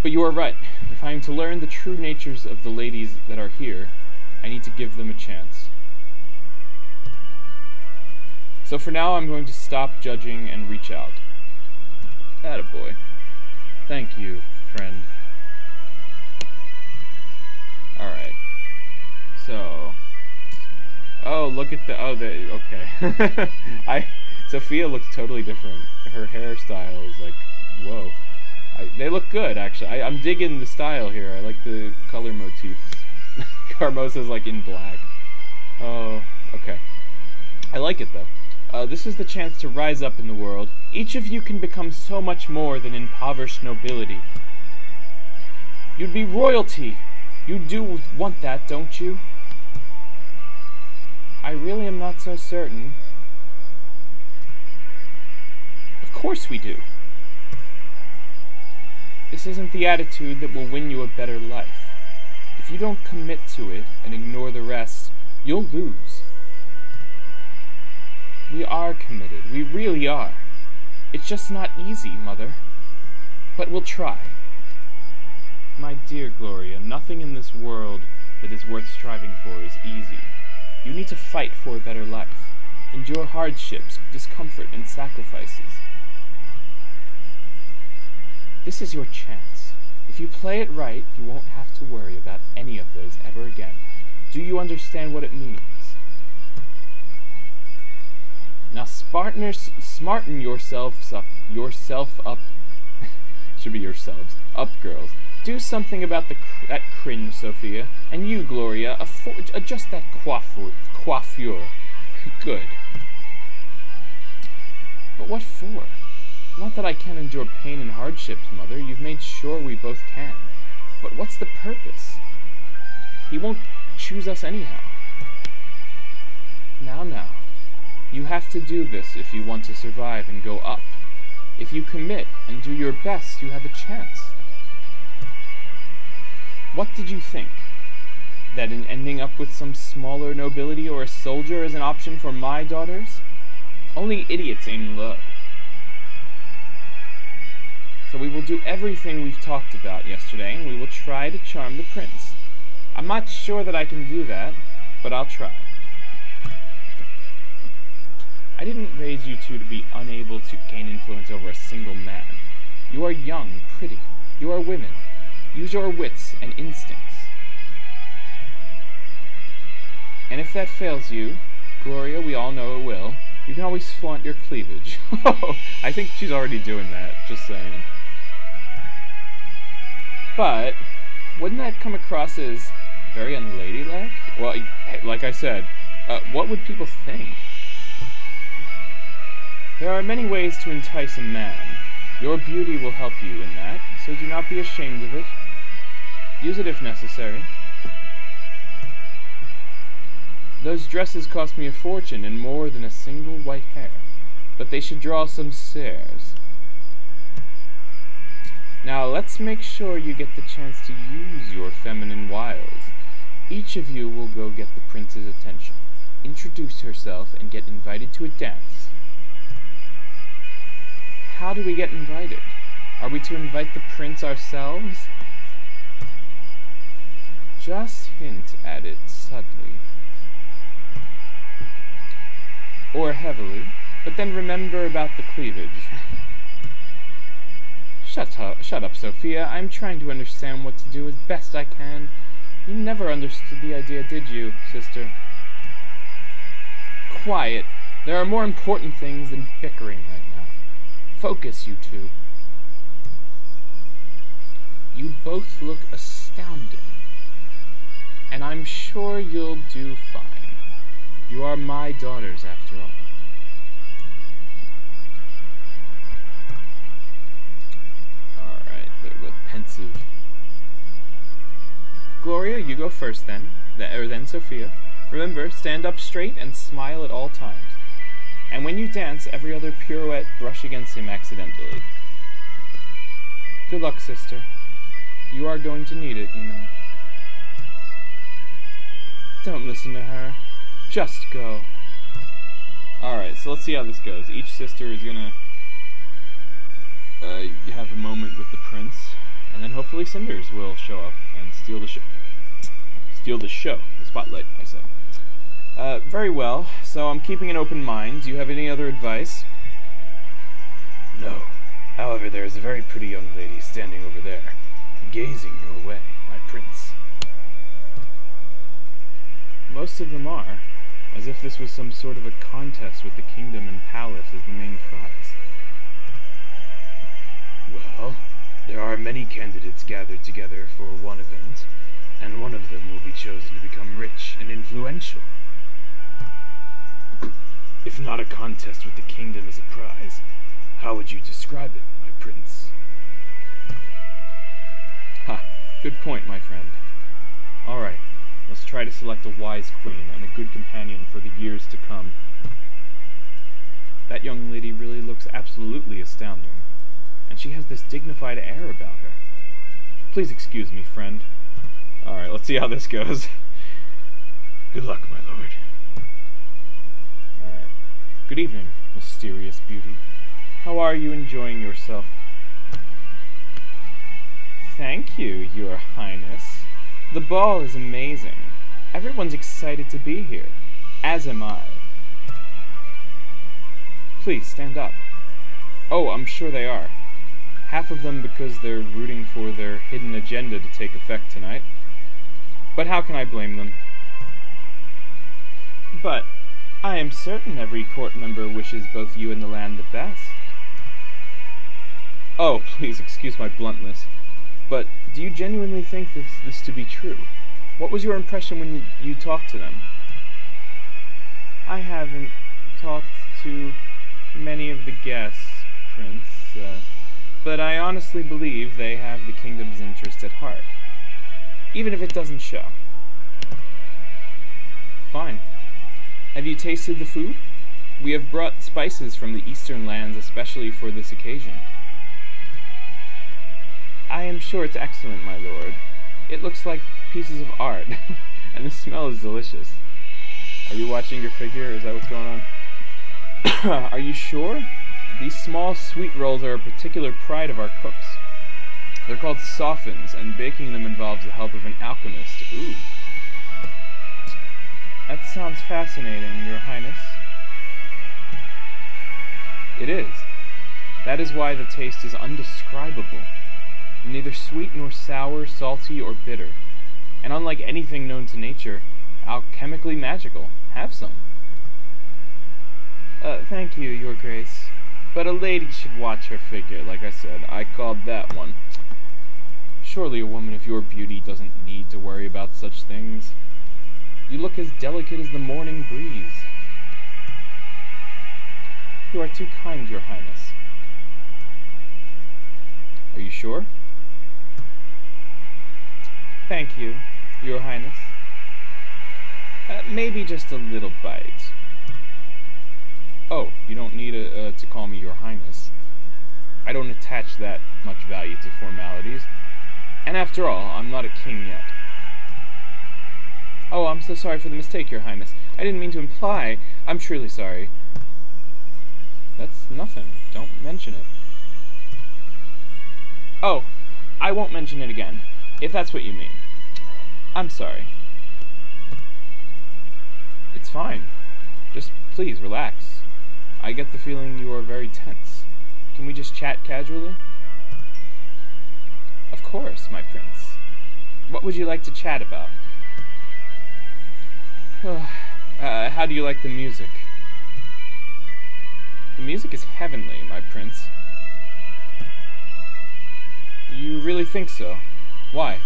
But you are right. If I am to learn the true natures of the ladies that are here, I need to give them a chance. So for now, I'm going to stop judging and reach out. Attaboy. Thank you, friend. Alright. So... Oh, look at the... Oh, okay. Sophia looks totally different. Her hairstyle is like... Whoa. They look good, actually. I'm digging the style here. I like the color motifs. Carmosa's like in black. Oh, okay. I like it, though. This is the chance to rise up in the world. Each of you can become so much more than impoverished nobility. You'd be royalty. You do want that, don't you? I really am not so certain. Of course we do. This isn't the attitude that will win you a better life. If you don't commit to it and ignore the rest, you'll lose. We are committed. We really are. It's just not easy, Mother. But we'll try. My dear Gloria, nothing in this world that is worth striving for is easy. You need to fight for a better life. Endure hardships, discomfort, and sacrifices. This is your chance. If you play it right, you won't have to worry about any of those ever again. Do you understand what it means? Now smarten yourselves up. Should be yourselves. Up, girls. Do something about that cringe, Sophia. And you, Gloria, adjust that coiffure. Good. But what for? Not that I can't endure pain and hardships, Mother. You've made sure we both can. But what's the purpose? He won't choose us anyhow. Now. You have to do this if you want to survive and go up. If you commit and do your best, you have a chance. What did you think? That in ending up with some smaller nobility or a soldier is an option for my daughters? Only idiots ain't in love. So we will do everything we've talked about yesterday, and we will try to charm the prince. I'm not sure that I can do that, but I'll try. I didn't raise you two to be unable to gain influence over a single man. You are young, pretty. You are women. Use your wits and instincts. And if that fails you, Gloria, we all know it will, you can always flaunt your cleavage. I think she's already doing that, just saying. But, wouldn't that come across as very unladylike? Well, like I said, what would people think? There are many ways to entice a man. Your beauty will help you in that, so do not be ashamed of it. Use it if necessary. Those dresses cost me a fortune and more than a single white hair, but they should draw some stares. Now let's make sure you get the chance to use your feminine wiles. Each of you will go get the prince's attention, introduce herself, and get invited to a dance. How do we get invited? Are we to invite the prince ourselves? Just hint at it subtly. Or heavily, but then remember about the cleavage. Shut up, Sophia. I'm trying to understand what to do as best I can. You never understood the idea, did you, sister? Quiet. There are more important things than bickering right now. Focus, you two. You both look astounding. And I'm sure you'll do fine. You are my daughters, after all. Alright, they're both pensive. Gloria, you go first then. Then Sophia. Remember, stand up straight and smile at all times. And when you dance, every other pirouette brush against him accidentally. Good luck, sister. You are going to need it, you know. Don't listen to her. Just go. Alright, so let's see how this goes. Each sister is gonna have a moment with the prince, and then hopefully Cinders will show up and steal the show. Steal the show. The spotlight, I say. Very well. So I'm keeping an open mind. Do you have any other advice? No. However, there is a very pretty young lady standing over there, gazing your way, my prince. Most of them are, as if this was some sort of a contest with the kingdom and palace as the main prize. Well, there are many candidates gathered together for one event, and one of them will be chosen to become rich and influential. If not a contest with the kingdom as a prize, how would you describe it, my prince? Ha, good point, my friend. Alright, let's try to select a wise queen and a good companion for the years to come. That young lady really looks absolutely astounding, and she has this dignified air about her. Please excuse me, friend. Alright, let's see how this goes. Good luck, my lord. Alright. Good evening, mysterious beauty. How are you enjoying yourself? Thank you, Your Highness. The ball is amazing. Everyone's excited to be here, as am I. Please, stand up. Oh, I'm sure they are. Half of them because they're rooting for their hidden agenda to take effect tonight. But how can I blame them? But I am certain every court member wishes both you and the land the best. Oh, please excuse my bluntness, but do you genuinely think this to be true? What was your impression when you talked to them? I haven't talked to many of the guests, Prince, but I honestly believe they have the kingdom's interest at heart, even if it doesn't show. Fine. Have you tasted the food? We have brought spices from the eastern lands especially for this occasion. I am sure it's excellent, my lord. It looks like pieces of art, and the smell is delicious. Are you watching your figure? Is that what's going on? Are you sure? These small sweet rolls are a particular pride of our cooks. They're called soffins, and baking them involves the help of an alchemist. Ooh. That sounds fascinating, Your Highness. It is. That is why the taste is undescribable. Neither sweet nor sour, salty or bitter. And unlike anything known to nature, alchemically magical. Have some. Thank you, Your Grace. But a lady should watch her figure, like I said. I called that one. Surely a woman of your beauty doesn't need to worry about such things. You look as delicate as the morning breeze. You are too kind, Your Highness. Are you sure? Thank you, Your Highness. Maybe just a little bite. Oh, you don't need to call me Your Highness. I don't attach that much value to formalities. And after all, I'm not a king yet. Oh, I'm so sorry for the mistake, Your Highness. I didn't mean to imply. I'm truly sorry. That's nothing. Don't mention it. Oh, I won't mention it again, if that's what you mean. I'm sorry. It's fine. Just please relax. I get the feeling you are very tense. Can we just chat casually? Of course, my prince. What would you like to chat about? How do you like the music? The music is heavenly, my prince. You really think so? Why?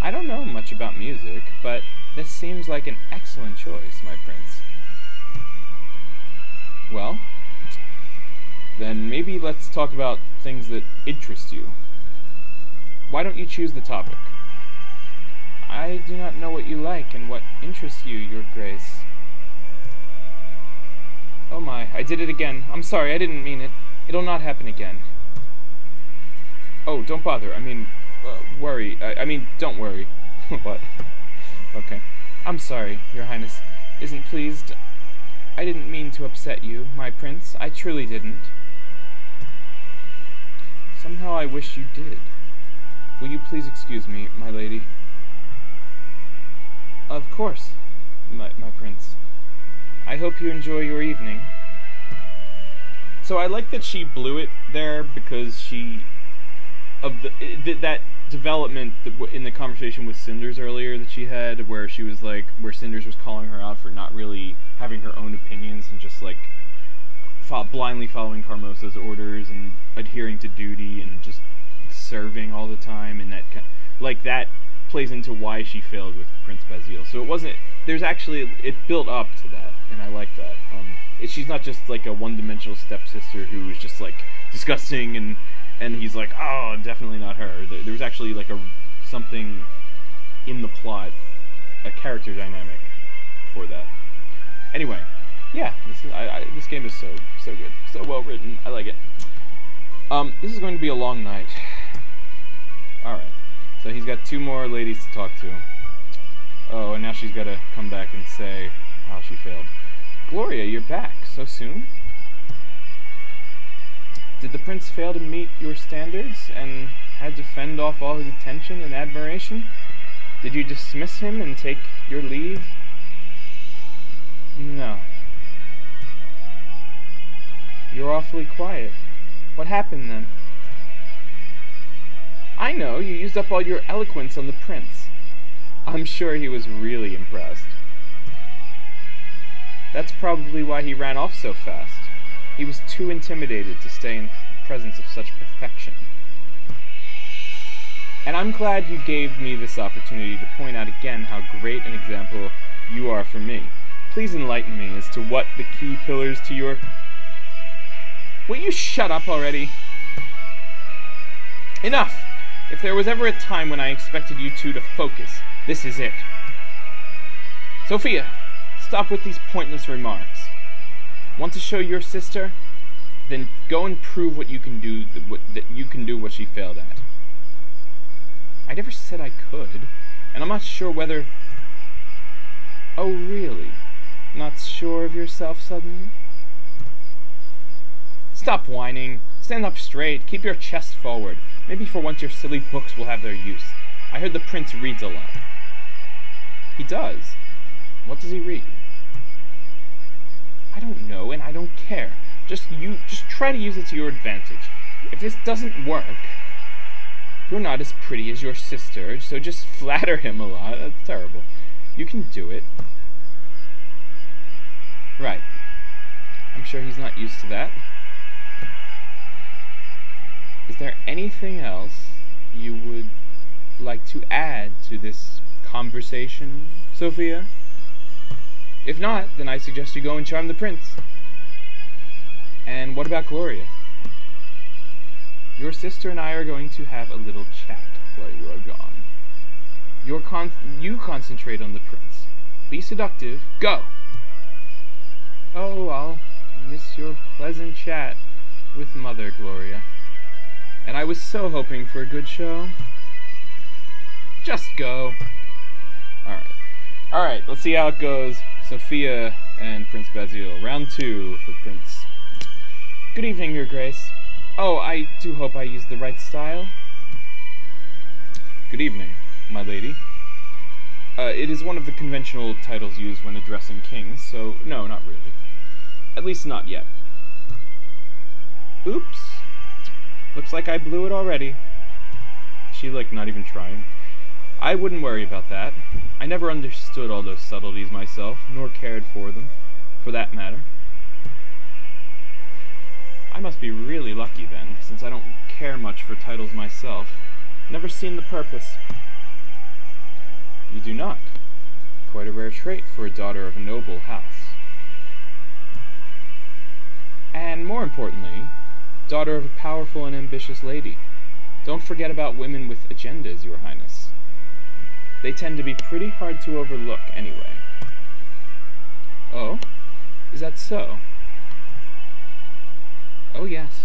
I don't know much about music, but this seems like an excellent choice, my prince. Well, then maybe let's talk about things that interest you. Why don't you choose the topic? I do not know what you like and what interests you, Your Grace. Oh my, I did it again. I'm sorry, I didn't mean it. It'll not happen again. Oh, don't bother. I mean, worry. I mean, don't worry. What? Okay. I'm sorry, Your Highness. Isn't pleased. I didn't mean to upset you, my prince. I truly didn't. Somehow I wish you did. Will you please excuse me, my lady? Of course, my prince. I hope you enjoy your evening. So I like that she blew it there because that development in the conversation with Cinders earlier that she had, where she was like, where Cinders was calling her out for not really having her own opinions and just like blindly following Carmosa's orders and adhering to duty and just serving all the time, and that plays into why she failed with Prince Basile. So it built up to that, and I like that. She's not just like a one-dimensional stepsister who is just like disgusting, and he's like, oh, definitely not her. There was actually like something in the plot, a character dynamic for that. Anyway, yeah, this game is so good, so well written. I like it. This is going to be a long night. All right. So he's got 2 more ladies to talk to. Oh, and now she's got to come back and say how she failed. Gloria, you're back so soon? Did the prince fail to meet your standards and had to fend off all his attention and admiration? Did you dismiss him and take your leave? No. You're awfully quiet. What happened then? I know, you used up all your eloquence on the prince. I'm sure he was really impressed. That's probably why he ran off so fast. He was too intimidated to stay in presence of such perfection. And I'm glad you gave me this opportunity to point out again how great an example you are for me. Please enlighten me as to what the key pillars to your... Will you shut up already? Enough! If there was ever a time when I expected you two to focus, this is it. Sophia, stop with these pointless remarks. Want to show your sister? Then go and prove what you can do, that you can do what she failed at. I never said I could, and I'm not sure whether... Oh, really? Not sure of yourself suddenly? Stop whining. Stand up straight. Keep your chest forward. Maybe for once your silly books will have their use. I heard the prince reads a lot. He does. What does he read? I don't know, and I don't care. Just try to use it to your advantage. If this doesn't work, you're not as pretty as your sister, so just flatter him a lot. That's terrible. You can do it. Right. I'm sure he's not used to that. Is there anything else you would like to add to this conversation, Sophia? If not, then I suggest you go and charm the prince. And what about Gloria? Your sister and I are going to have a little chat while you are gone. You concentrate on the prince. Be seductive. Go! Oh, I'll miss your pleasant chat with Mother, Gloria. And I was so hoping for a good show. Just go. Alright, let's see how it goes. Sophia and Prince Basile. Round 2 for Prince. Good evening, Your Grace. Oh, I do hope I used the right style. Good evening, my lady. It is one of the conventional titles used when addressing kings, so no, not really. At least not yet. Oops. Looks like I blew it already. She, like, not even trying. I wouldn't worry about that. I never understood all those subtleties myself, nor cared for them, for that matter. I must be really lucky, then, since I don't care much for titles myself. Never seen the purpose. You do not. Quite a rare trait for a daughter of a noble house. And more importantly, daughter of a powerful and ambitious lady. Don't forget about women with agendas, Your Highness. They tend to be pretty hard to overlook anyway. Oh? Is that so? Oh yes.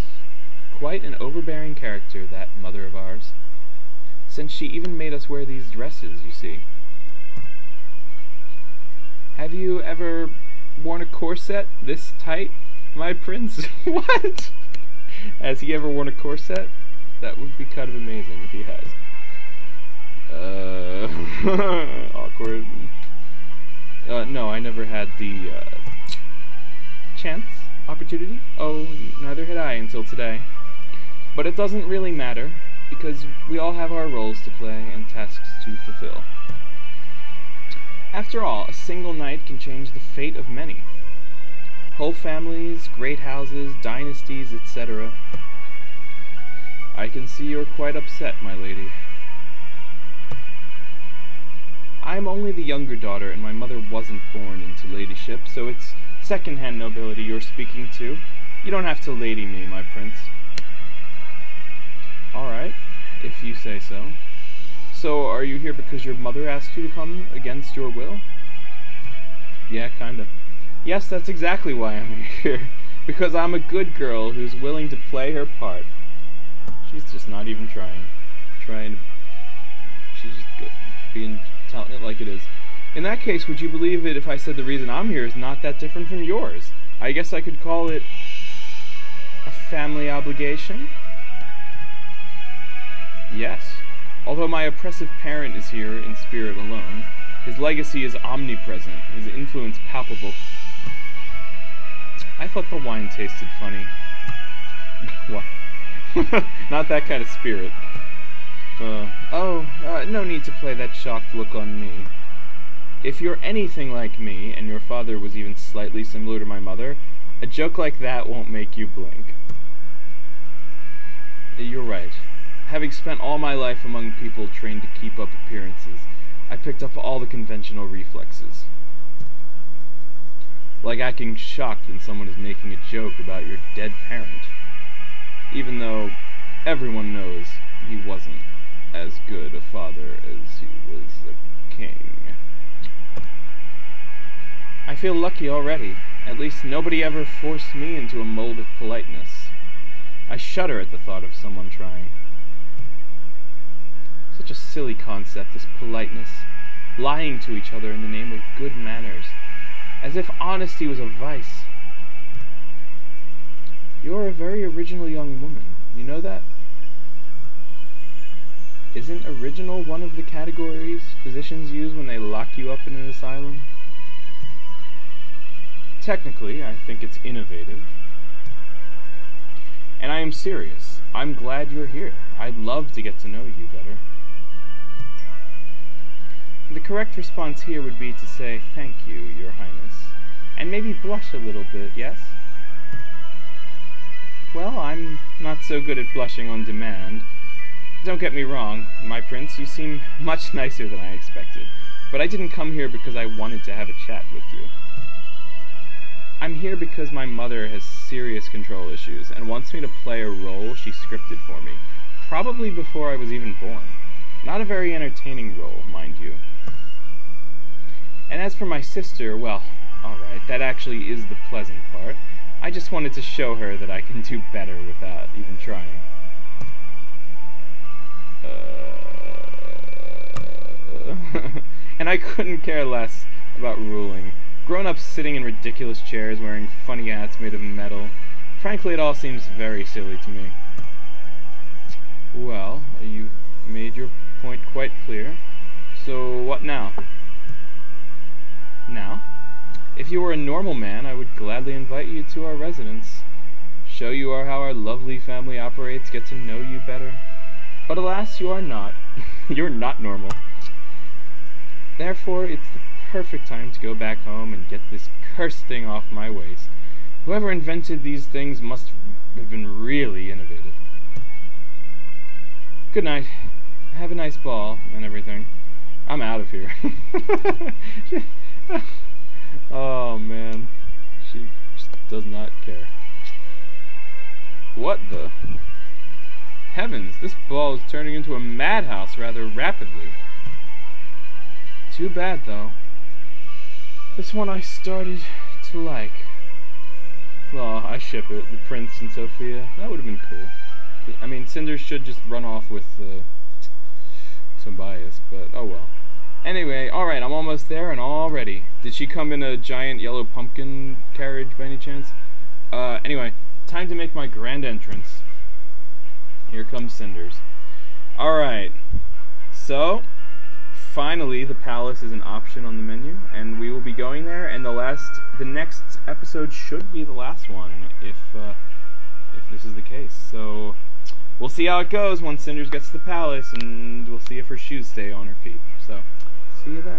Quite an overbearing character, that mother of ours. Since she even made us wear these dresses, you see. Have you ever worn a corset this tight, my prince? What? Has he ever worn a corset? That would be kind of amazing if he has. Awkward. No, I never had the, chance? Opportunity? Oh, neither had I until today. But it doesn't really matter, because we all have our roles to play and tasks to fulfill. After all, a single night can change the fate of many. Whole families, great houses, dynasties, etc. I can see you're quite upset, my lady. I'm only the younger daughter, and my mother wasn't born into ladyship, so it's second-hand nobility you're speaking to. You don't have to lady me, my prince. Alright, if you say so. So, are you here because your mother asked you to come against your will? Yeah, kinda. Yes, that's exactly why I'm here. Because I'm a good girl who's willing to play her part. She's just not even trying. She's just telling it like it is. In that case, would you believe it if I said the reason I'm here is not that different from yours? I guess I could call it a family obligation? Yes. Although my oppressive parent is here in spirit alone, his legacy is omnipresent, his influence palpable. I thought the wine tasted funny. What? Not that kind of spirit. No need to play that shocked look on me. If you're anything like me, and your father was even slightly similar to my mother, a joke like that won't make you blink. You're right. Having spent all my life among people trained to keep up appearances, I picked up all the conventional reflexes. Like acting shocked when someone is making a joke about your dead parent. Even though everyone knows he wasn't as good a father as he was a king. I feel lucky already. At least nobody ever forced me into a mold of politeness. I shudder at the thought of someone trying. Such a silly concept, this politeness. Lying to each other in the name of good manners. As if honesty was a vice. You're a very original young woman. You know that? Isn't original one of the categories physicians use when they lock you up in an asylum? Technically, I think it's innovative. And I am serious. I'm glad you're here. I'd love to get to know you better. The correct response here would be to say, "Thank you, Your Highness." And maybe blush a little bit, yes? Well, I'm not so good at blushing on demand. Don't get me wrong, my prince, you seem much nicer than I expected. But I didn't come here because I wanted to have a chat with you. I'm here because my mother has serious control issues and wants me to play a role she scripted for me, probably before I was even born. Not a very entertaining role, mind you. And as for my sister, well, alright, that actually is the pleasant part. I just wanted to show her that I can do better without even trying. And I couldn't care less about ruling. Grown-ups sitting in ridiculous chairs wearing funny hats made of metal. Frankly, it all seems very silly to me. Well, you've made your point quite clear. So, what now? Now? If you were a normal man, I would gladly invite you to our residence. Show you how our lovely family operates, get to know you better. But alas, you are not. You're not normal. Therefore, it's the perfect time to go back home and get this cursed thing off my waist. Whoever invented these things must have been really innovative. Good night. Have a nice ball and everything. I'm out of here. Oh, man. She just does not care. What the? Heavens, this ball is turning into a madhouse rather rapidly. Too bad, though. This one I started to like. Well, I ship it. The Prince and Sophia. That would have been cool. I mean, Cinders should just run off with some bias, but oh well. Anyway, alright, I'm almost there and all ready. Did she come in a giant yellow pumpkin carriage by any chance? Anyway, time to make my grand entrance. Here comes Cinders. Alright, so, finally, the palace is an option on the menu, and we will be going there. And the next episode should be the last one, if this is the case. So we'll see how it goes once Cinders gets to the palace, and we'll see if her shoes stay on her feet. So see you then.